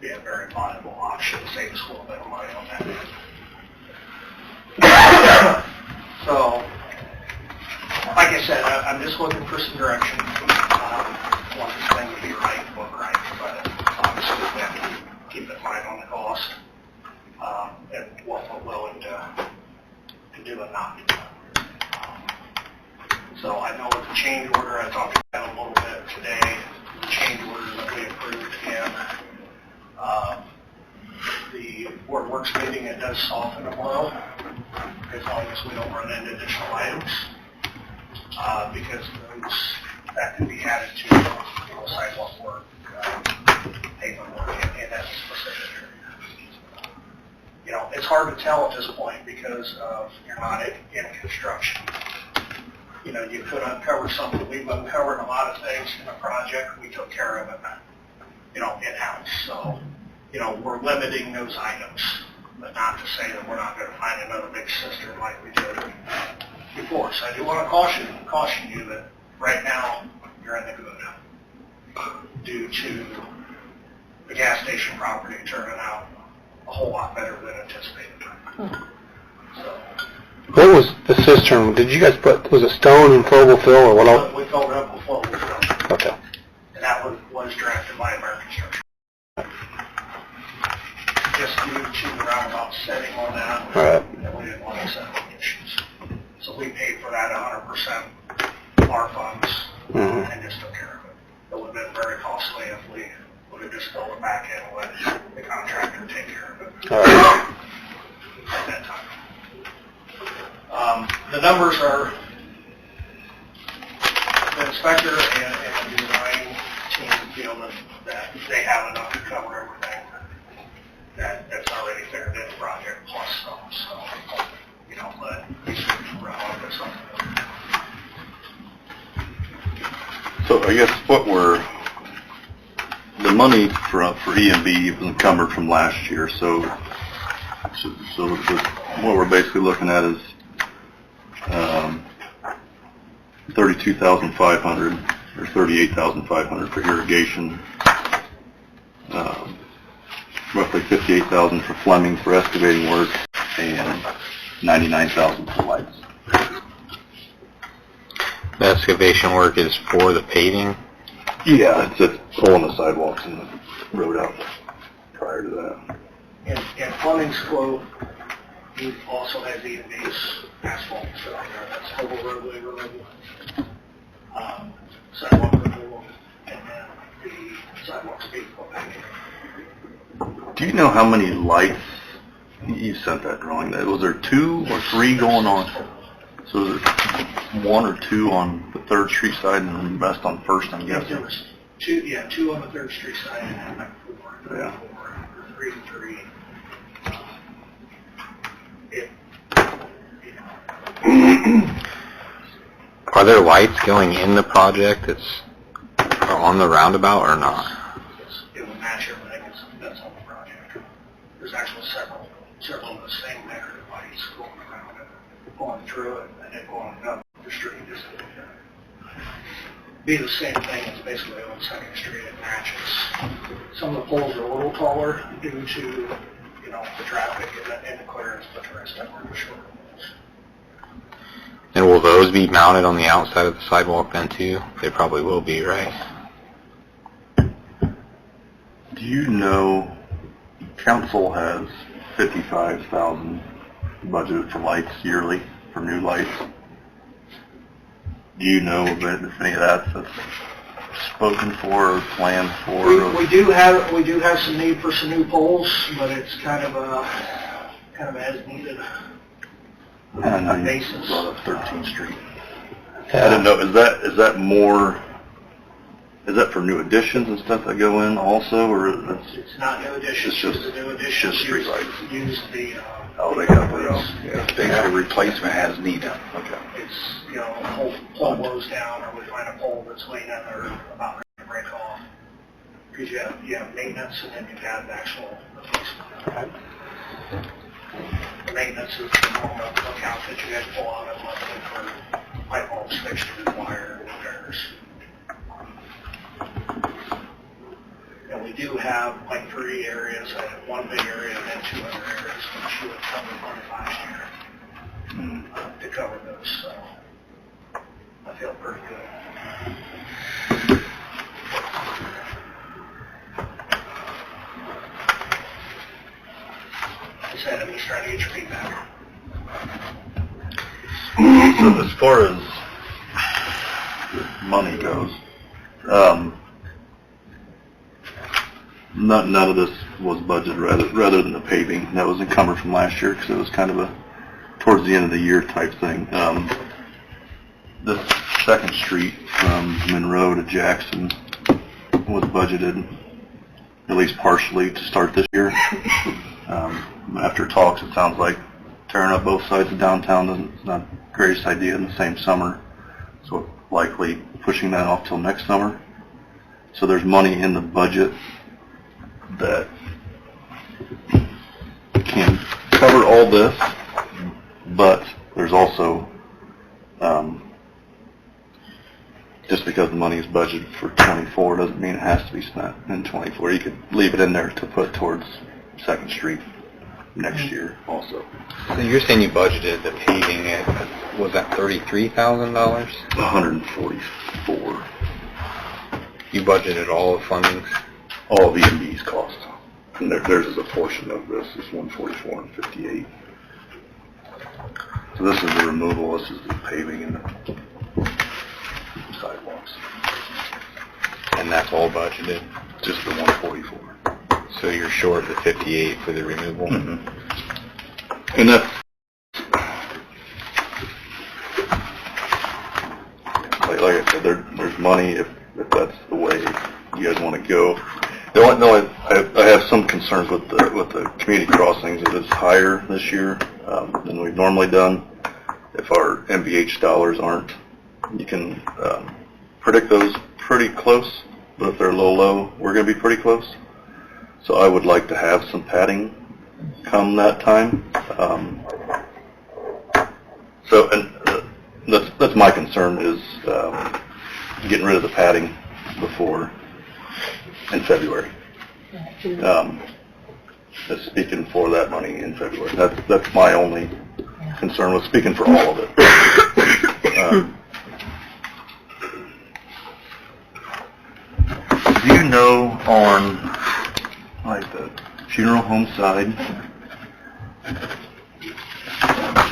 be a very viable option to save us a little bit of money on that. So, like I said, I'm just looking for some direction. Want this thing to be right, look right, but obviously we have to keep in mind on the cost and what we're willing to do and not do. So I know with the change order, I talked about a little bit today, the change order that we approved again. The Board Works meeting, it does soften a blow as long as we don't run into additional items because those that can be added to sidewalk work, pavement work in that specific area. It's hard to tell at this point because you're not in construction. You could uncover something. We've uncovered a lot of things in the project. We took care of it, in-house. So, we're limiting those items, but not to say that we're not going to find another big cistern like we did before. So I do want to caution you that right now you're in the good due to the gas station property turning out a whole lot better than anticipated. So, What was the cistern? Did you guys put, was it stone and flowable fill or what else? we filled it up with flowable fill. Okay. And that was drafted by American Construction. Just due to the roundabout setting on that, All right. that we didn't want to set any issues. So we paid for that 100% our funds and just took care of it. It would have been very costly if we would have just filled it back in and let the contractor take care of it All right. at that time. The numbers are, the inspector and the design team feel that they have enough to cover everything that's already figured in the project plus some. So, but we should run off with something. So I guess the money for E&B was encumbered from last year, so what we're basically looking at is $32,500 or $38,500 for irrigation, roughly $58,000 for Fleming for excavating work, and $99,000 for lights. The excavation work is for the paving? Yeah, it's pulling the sidewalks and the road out prior to that. And Fleming's quote, he also has E&B's asphalt stuff there. That's total roadway removal, sidewalk removal, and then the sidewalk speed put back in. Do you know how many lights you sent that drawing? Was there 2 or 3 going on? So was there 1 or 2 on the 3rd Street side and then the rest on 1st, I'm guessing? There was 2 on the 3rd Street side and then like 4. Yeah. 4 or 3. Are there lights going in the project or on the roundabout or not? It would match everything that's on the project. There's actually several of the same negative lights going around it, going through it, and then going up the street. Just be the same thing as basically on 2nd Street. It matches. Some of the poles are a little taller due to the traffic and the clearance, but the rest of them are shorter. And will those be mounted on the outside of the sidewalk then too? They probably will be, right? Do you know, council has $55,000 budgeted for lights yearly, for new lights. Do you know if any of that's spoken for or planned for? We do have some need for some new poles, but it's kind of as needed basis. On 13th Street. I didn't know, is that more, is that for new additions and stuff that go in also, or It's not new additions. It's just new additions. just street lights. Use the Oh, they got those. If they have a replacement as needed. Okay. it's a pole blows down, or we find a pole that's laying down there about ready to break off. Because you have maintenance and then you have the actual replacement. The maintenance is the normal account that you guys pull out of monthly for pipe bulbs, fixtures, wire, and repairs. And we do have like 3 areas, one big area and then 2 other areas, which you would cover funded last year to cover those. So I feel pretty good. I said I'm just trying to get your feedback. So as far as money goes, none of this was budgeted rather than the paving. That was encumbered from last year because it was kind of a towards the end of the year type thing. This 2nd Street from Monroe to Jackson was budgeted at least partially to start this year. After talks, it sounds like tearing up both sides of downtown is not the greatest idea in the same summer. So likely pushing that off till next summer. So there's money in the budget that can cover all this, but there's also, just because the money is budgeted for 24 doesn't mean it has to be spent in 24. You could leave it in there to put towards 2nd Street next year also. So you're saying you budgeted the paving at, was that $33,000? 144. You budgeted all the fundings? All of E&B's costs. And theirs is a portion of this. It's 144 and 58. So this is the removal. This is the paving and the sidewalks. And that's all budgeted? Just the 144. So you're short the 58 for the removal? Mm-hmm. And that's, like I said, there's money if that's the way you guys want to go. I have some concerns with the community crossings. It is higher this year than we've normally done. If our MVH dollars aren't, you can predict those pretty close, but if they're low, we're going to be pretty close. So I would like to have some padding come that time. That's my concern is getting rid of the padding before in February. Speaking for that money in February. That's my only concern with speaking for all of it. Do you know on like the funeral home side,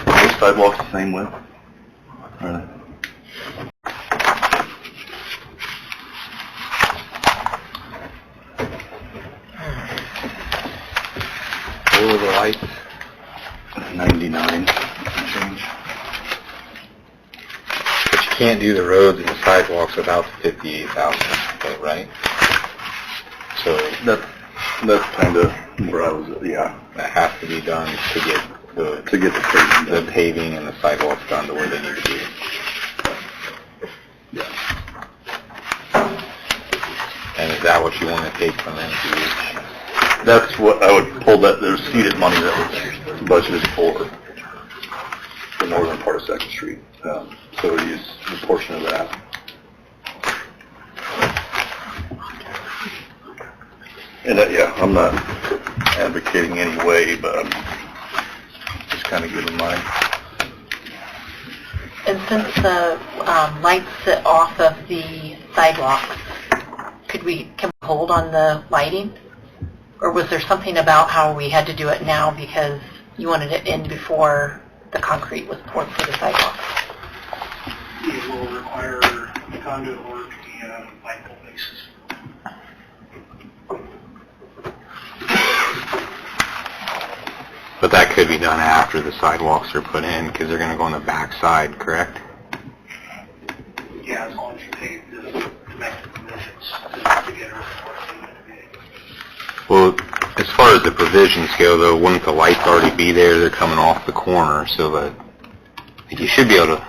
those sidewalks the same width? Are they? What were the lights? 99 and change. But you can't do the roads and the sidewalks without the 58,000, right? So That's kind of where I was at, yeah. that has to be done to get To get the paving the done. paving and the sidewalks done to where they need to be. Yeah. And is that what you want to take from MVH? That's what I would pull that, there's seeded money that was budgeted for the northern part of 2nd Street. So we use a portion of that. And yeah, I'm not advocating any way, but I'm just kind of giving my And since the lights sit off of the sidewalks, can we hold on the lighting? Or was there something about how we had to do it now because you wanted it in before the concrete was poured for the sidewalk? It will require the conduit work, the light pole bases. But that could be done after the sidewalks are put in, because they're going to go on the back side, correct? Yeah, as long as you take the connected provisions to get everything working. Well, as far as the provisions go, though, wouldn't the lights already be there? They're coming off the corner, so that you should be able to.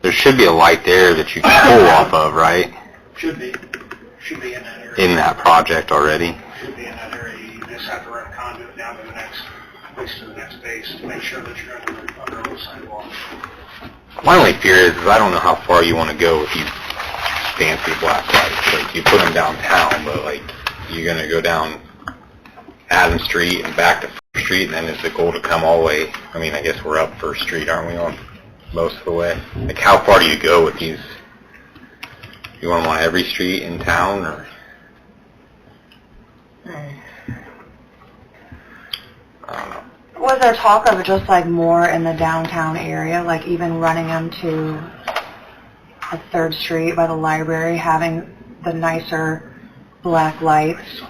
There should be a light there that you can pull off of, right? Should be in that area. In that project already. Should be in that area. You just have to run conduit down to the next place to the next base to make sure that you're under the sidewalk. My only fear is I don't know how far you want to go with these fancy black lights. Like, you put them downtown, but like you're going to go down Adams Street and back to First Street, and then is the goal to come all the way? I mean, I guess we're up First Street, aren't we, on most of the way? Like, how far do you go with these? You want them on every street in town, or? I don't know. Was there talk of just like more in the downtown area, like even running them to a 3rd Street by the library, having the nicer black lights?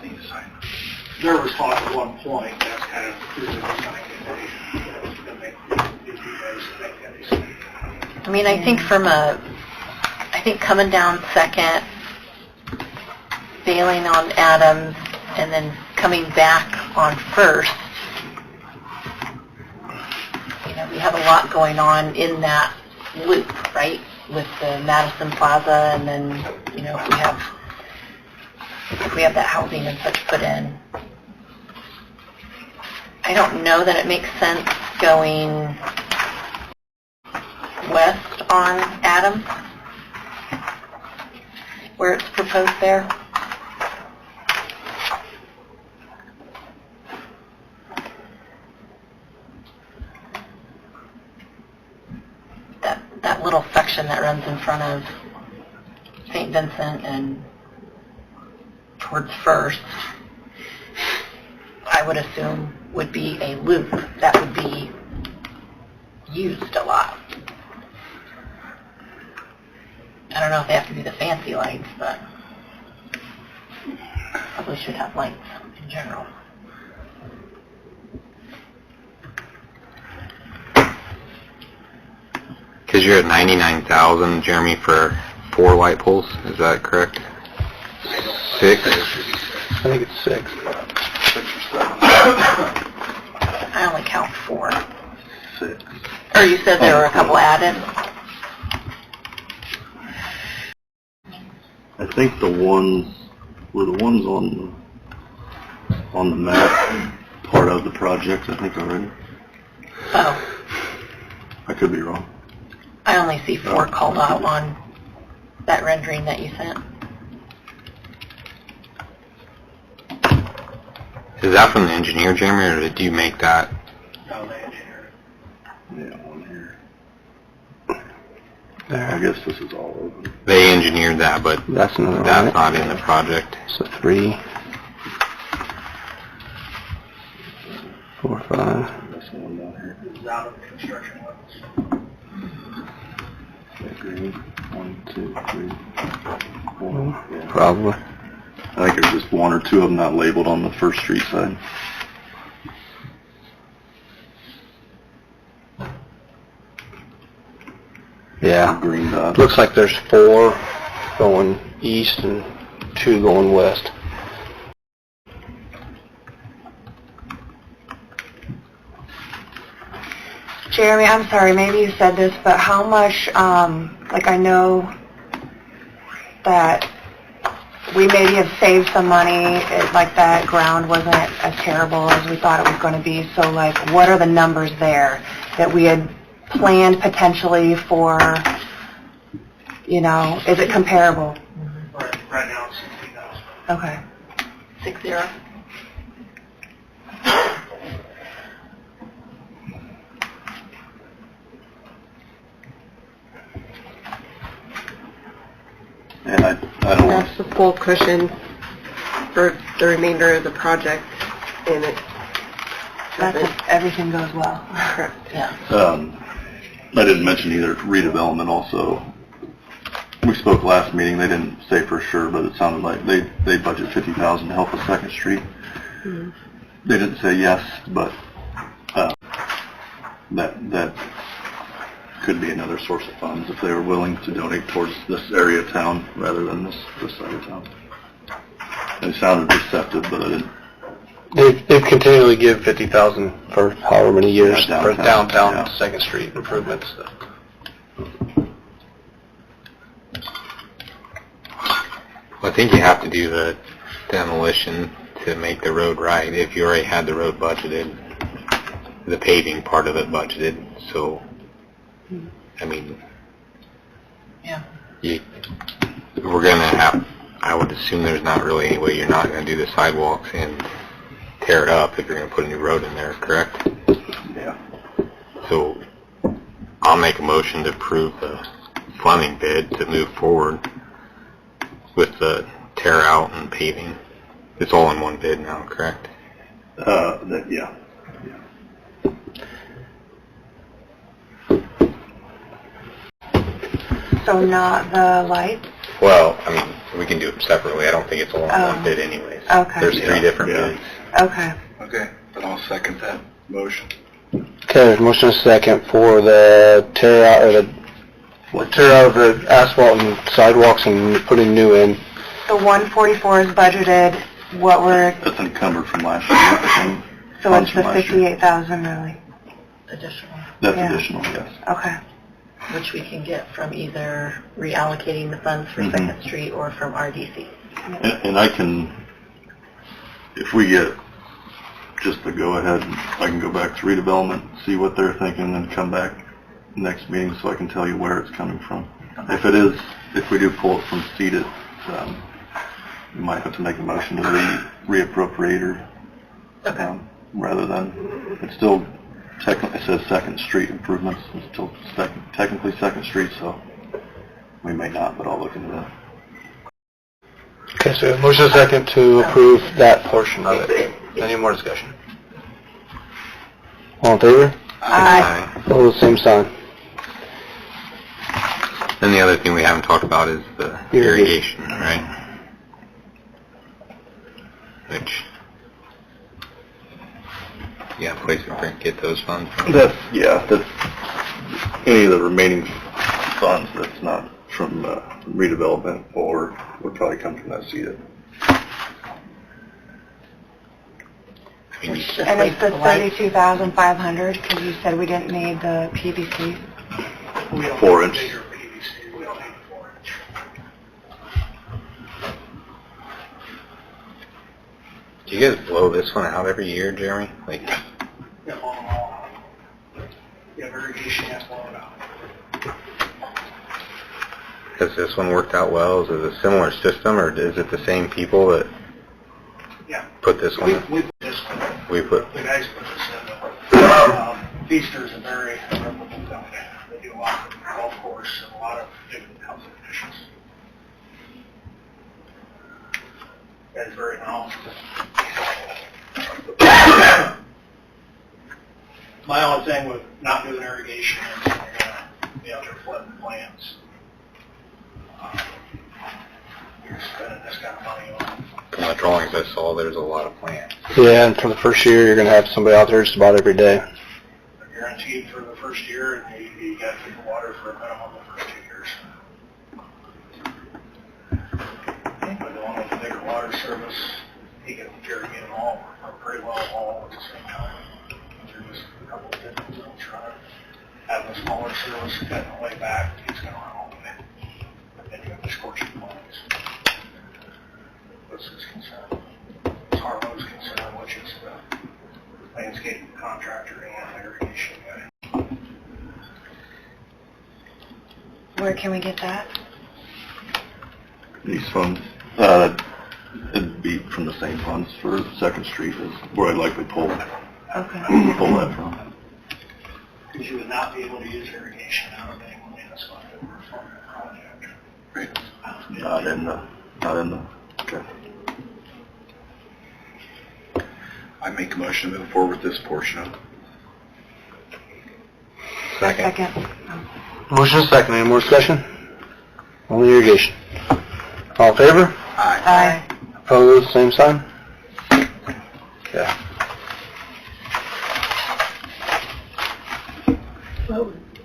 There was talk at one point, that's kind of who was going to make you guys make that decision. I mean, I think coming down 2nd, bailing on Adams, and then coming back on 1st, you know, we have a lot going on in that loop, right? With the Madison Plaza, and then, you know, if we have that housing and such put in. I don't know that it makes sense going west on Adams, where it's proposed there. That little section that runs in front of St. Vincent and towards First, I would assume would be a loop that would be used a lot. I don't know if they have to be the fancy lights, but probably should have lights in general. Because you're at 99,000, Jeremy, for 4 light poles. Is that correct? 6? I think it's 6. I only count 4. 6. Or you said there were a couple added? I think the ones on the map, part of the project, I think already. Oh, I could be wrong. I only see 4 called out on that rendering that you sent. Is that from the engineer, Jeremy, or did you make that? No, the engineer. Yeah, one here. There. I guess this is all open. They engineered that, but That's another that's one. not in the project. So 3, 4, 5. This one down here. This is out of the construction levels. Green. 1, 2, 3, 4. Yeah. Probably. I think there's just 1 or 2 of them not labeled on the First Street side. Yeah. Green dot. Looks like there's 4 going east and 2 going west. Jeremy, I'm sorry, maybe you said this, but how much, like I know that we maybe have saved some money, like that ground wasn't as terrible as we thought it was going to be, so like what are the numbers there that we had planned potentially for, you know, is it comparable? Right now it's 60,000. Okay. 60. And I don't want That's the full cushion for the remainder of the project, and it That's if everything goes well. correct. Yeah. I didn't mention either redevelopment also. We spoke last meeting, they didn't say for sure, but it sounded like they budget $50,000 to help with 2nd Street. Mhm. They didn't say yes, but that could be another source of funds if they were willing to donate towards this area of town rather than this side of town. They sounded receptive, but I didn't. They've continually give $50,000 for however many years Yeah, for downtown, downtown yeah. 2nd Street improvements. Well, I think you have to do the demolition to make the road right. If you already had the road budgeted, the paving part of it budgeted, so, I mean, Yeah. we're gonna have, I would assume there's not really any way you're not gonna do the sidewalks and tear it up if you're gonna put a new road in there, correct? Yeah. So, I'll make a motion to approve the funding bid to move forward with the tear out and paving. It's all in one bid now, correct? Yeah. So not the lights? Well, I mean, we can do them separately. I don't think it's all in Oh. one bid anyways. Okay. There's 3 different Yeah. bids. Okay. Okay, then I'll second that motion. Okay, there's motion and second for the tear out of the asphalt and sidewalks and putting new in. The 144 is budgeted, what we're, That's encumbered from last year. so it's the 58,000 really? Additional, That's Yeah. additional, yes. Okay. which we can get from either reallocating the funds for Mhm. 2nd Street or from RDC. And I can, if we get just the go-ahead, I can go back to redevelopment, see what they're thinking, and come back next meeting so I can tell you where it's coming from. If we do pull it from seeded, we might have to make a motion to reappropriate or, rather than, it's still technically, it says 2nd Street improvements, it's still technically 2nd Street, so we may not, but I'll look into that. Okay, so motion and second to approve that portion of it. Any more discussion? All in favor? Aye. All the same sign. Then the other thing we haven't talked about is the irrigation, right? Which, yeah, place to get those funds from. That's any of the remaining funds that's not from redevelopment or would probably come from that seeded. I mean, Just And like it's the the lights. 32,500, because you said we didn't need the PVC. We don't 4 need inch. bigger PVC, we don't need 4 inch. do you guys blow this one out every year, Jeremy? Like, Yeah, all. You have irrigation, that's blown out. has this one worked out well? Is it a similar system, or is it the same people that Yeah. put this one in? We just, We put, the guys put this in. Feaster's a very reputable company. They do a lot of golf course and a lot of different health conditions. That's very knowledgeable. My only thing with not doing irrigation is you're gonna be out there flooding plants. You're spending this kind of money on. from the drawings I saw, there's a lot of plants. Yeah, and for the first year, you're gonna have somebody out there just about every day. Guaranteed for the first year, and you got to keep the water for a minimum the first 2 years. But the one with the bigger water service, he can irrigate them all, or pretty well all at the same time. There's just a couple of different zones running. Having a smaller service, cutting the way back, he's going to run all the way. Then you have the scorching points. What's his concern? As Harlow's concerned, which is the landscape contractor and irrigation guy. Where can we get that? These funds, it'd be from the same funds for 2nd Street is where I'd likely pull that from. Because you would not be able to use irrigation out of any money that's funded for a project. Right. Not in the, okay. I make a motion to move forward with this portion of it. Second. Motion is second. Any more discussion? On the irrigation. All in favor? Aye. Opposed, same sign? Okay.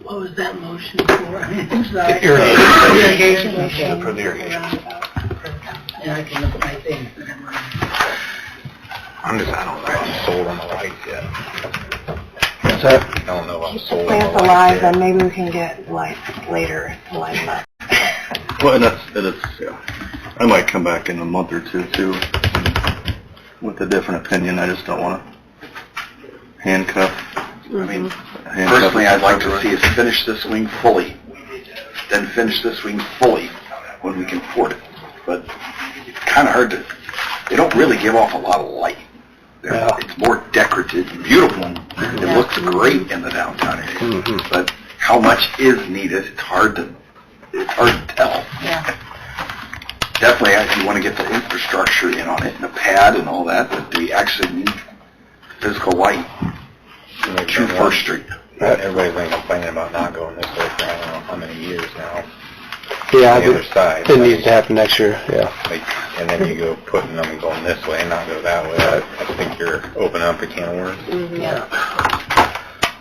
What was that motion for? I'm sorry. Irrigation. Irrigation. For the irrigation. Yeah, I can look at my things. I don't know if I'm sold on the lights yet. What's that? I don't know if I'm sold on Plants the lights alive, yet. then maybe we can get lights later to light them up. Well, and it's, yeah. I might come back in a month or two, too, with a different opinion. I just don't want to handcuff. I mean, personally, I'd like to see us finish this wing fully, then finish this wing fully when we can afford it. But it's kind of hard to, they don't really give off a lot of light. Yeah. It's more decorative and beautiful. It looks great in the downtown area. Mhm. But how much is needed, it's hard to tell. Yeah. Definitely, I want to get the infrastructure in on it, and the pad and all that, but we actually need physical light to First Street. Everybody's been complaining about not going this way for I don't know how many years now. Yeah, On the other side. it needs to happen next year, yeah. Like, and then you go putting them going this way and not go that way. I think you're opening up a can of worms. Yeah.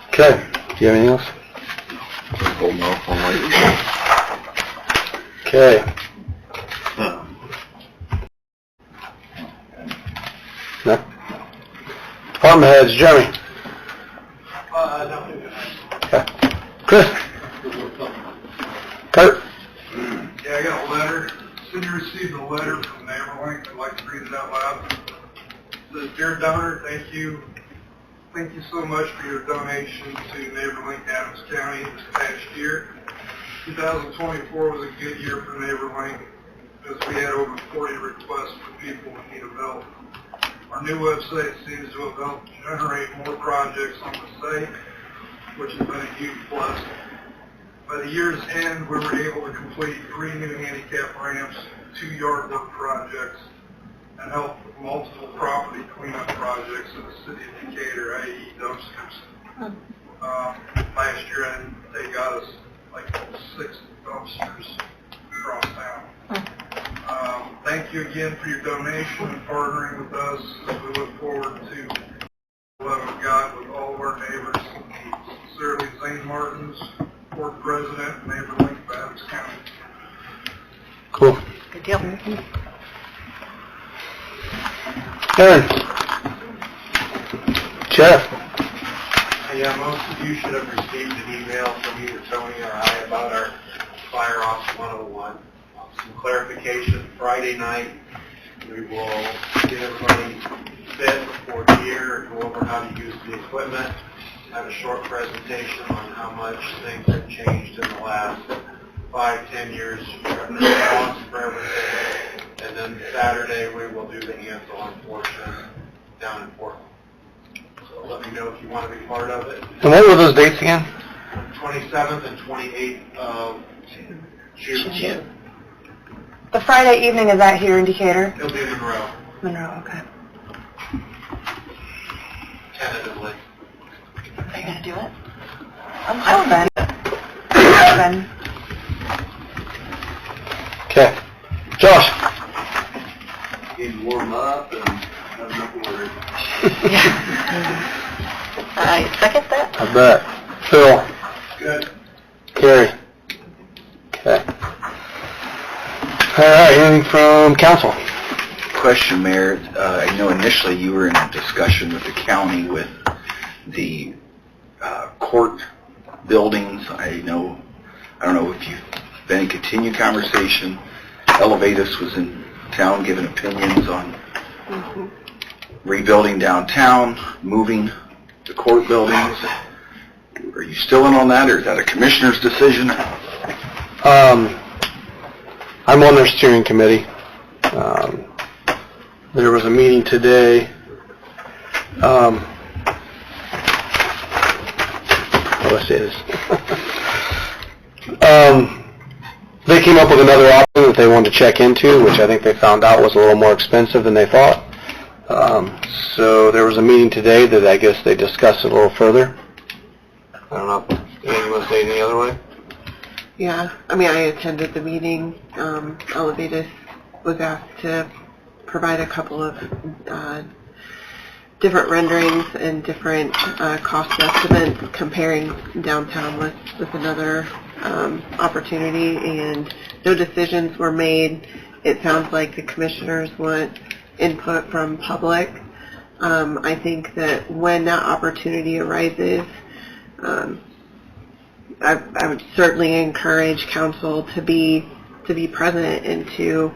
Okay, do you have anything else? Holding off on lights. Okay. No? Department heads, Jeremy. Okay. Chris? Kurt? Yeah, I got a letter. Cindy received a letter from NeighborLink. I'd like to read it out loud. It says, "Dear donor, thank you so much for your donation to NeighborLink Adams County this past year. 2024 was a good year for NeighborLink as we had over 40 requests for people in need of help. Our new website seems to have helped generate more projects on the site, which has been a huge plus. By the year's end, we were able to complete 3 new handicap ramps, 2 yard work projects, and help with multiple property cleanup projects in the city of Decatur, i.e. dumpsters. Last year, they got us like 6 dumpsters across town. Thank you again for your donation and partnering with us as we look forward to the love of God with all of our neighbors. Sincerely, Zane Martins, Board President, NeighborLink of Adams County." Cool. Good deal. Aaron? Jeff? Yeah, most of you should have received an email from either Tony or I about our Fire Ops 101. Some clarification, Friday night, we will get everybody fit for gear, go over how to use the equipment, have a short presentation on how much things have changed in the last 5-10 years response for everything. And then Saturday, we will do the hands-on portion down in Portland. So let me know if you want to be part of it. And what were those dates again? 27th and 28th of June. The Friday evening, is that here in Decatur? It'll be in Monroe, Monroe, okay. tentatively. Are you going to do it? I'm open. Okay. Josh? Need to warm up and have enough words. I second that. I bet. Phil? Good. Carrie? Okay. All right, anything from council? Question, Mayor. I know initially you were in a discussion with the county with the court buildings. I don't know if you've been in continued conversation. Elevatus was in town giving opinions on rebuilding downtown, moving the court buildings. Are you still in on that, or is that a commissioner's decision? I'm on their steering committee. There was a meeting today. How do I say this? They came up with another option that they wanted to check into, which I think they found out was a little more expensive than they thought. So there was a meeting today that I guess they discussed it a little further. I don't know if anyone wants to say it any other way. Yeah, I mean, I attended the meeting. Elevatus was asked to provide a couple of different renderings and different cost estimates comparing downtown with another opportunity, and no decisions were made. It sounds like the commissioners want input from public. I think that when that opportunity arises, I would certainly encourage council to be present and to,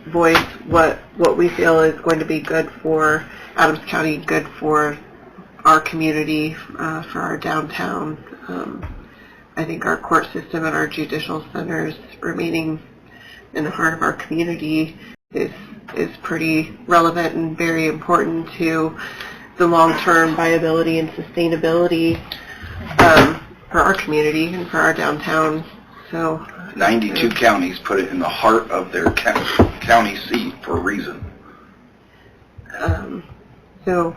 voice what we feel is going to be good for Adams County, good for our community, for our downtown. I think our court system and our judicial centers remaining in the heart of our community is pretty relevant and very important to the long-term viability and sustainability for our community and for our downtown. So 92 counties put it in the heart of their county seat for a reason. So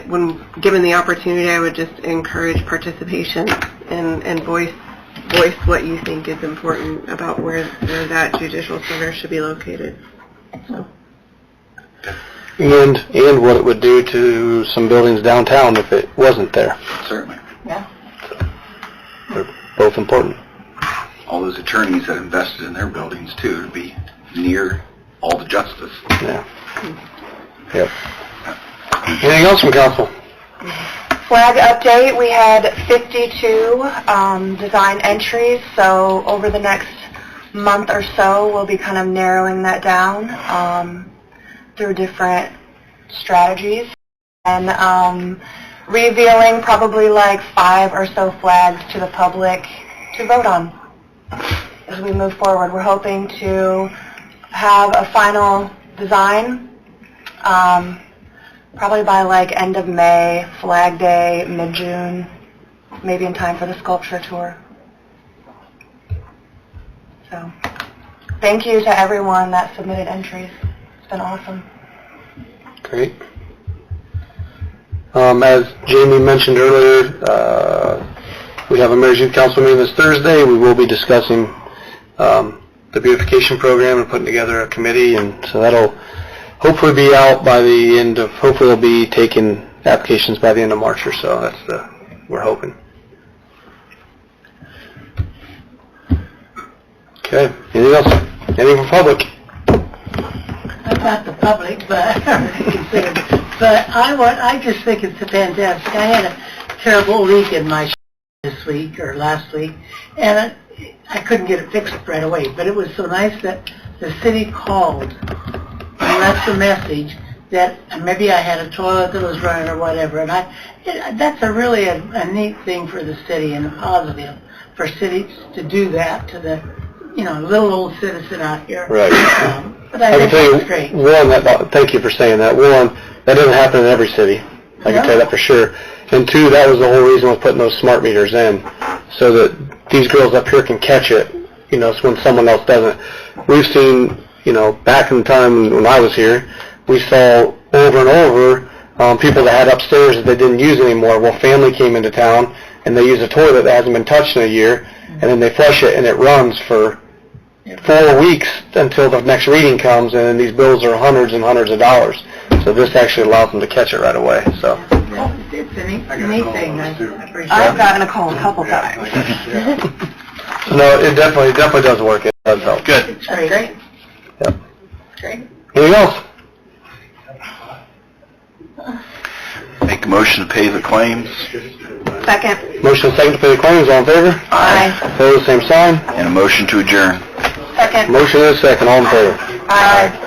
when given the opportunity, I would just encourage participation and voice what you think is important about where that judicial center should be located. So. And what it would do to some buildings downtown if it wasn't there. Certainly. Yeah. They're both important. All those attorneys that invested in their buildings, too, to be near all the justice. Yeah. Yep. Anything else from council? Flag update, we had 52 design entries, so over the next month or so we'll be kind of narrowing that down through different strategies, and revealing probably like 5 or so flags to the public to vote on as we move forward. We're hoping to have a final design probably by like end of May, Flag Day, mid-June, maybe in time for the sculpture tour. So, thank you to everyone that submitted entries. It's been awesome. Great. As Jamie mentioned earlier, we have a Mayor's Youth Council meeting this Thursday. We will be discussing the beautification program and putting together a committee, and so that'll hopefully be out by the end of, hopefully we'll be taking applications by the end of March or so. That's we're hoping. Okay, anything else? Anything from public? I'm not the public, but I just think it's fantastic. I had a terrible leak in my this week or last week, and I couldn't get it fixed right away. But it was so nice that the city called and left a message that maybe I had a toilet that was running or whatever. And that's really a neat thing for the city and a positive for cities to do that to the little old citizen out here. Right. But I think can that's tell you, great. thank you for saying that. One, that doesn't happen in every city. I can tell you that for sure. And two, that was the whole reason with putting those smart meters in, so that these girls up here can catch it, when someone else doesn't. We've seen, back in the time when I was here, we saw over and over people that had upstairs that they didn't use anymore. Well, family came into town, and they use a toilet that hasn't been touched in a year, and then they flush it, and it runs for 4 weeks until the next reading comes, and then these bills are hundreds and hundreds of dollars. So this actually allows them to catch it right away. So It's a neat thing. I appreciate I've gotten a call a couple times. no, it definitely does work. It does help. Good. It's great. Yep. Great. Anything else? Make a motion to pay the claims. Second. Motion second to pay the claims. All in favor? Aye. Opposed, same sign. And a motion to adjourn. Second. Motion is second. All in favor? Aye.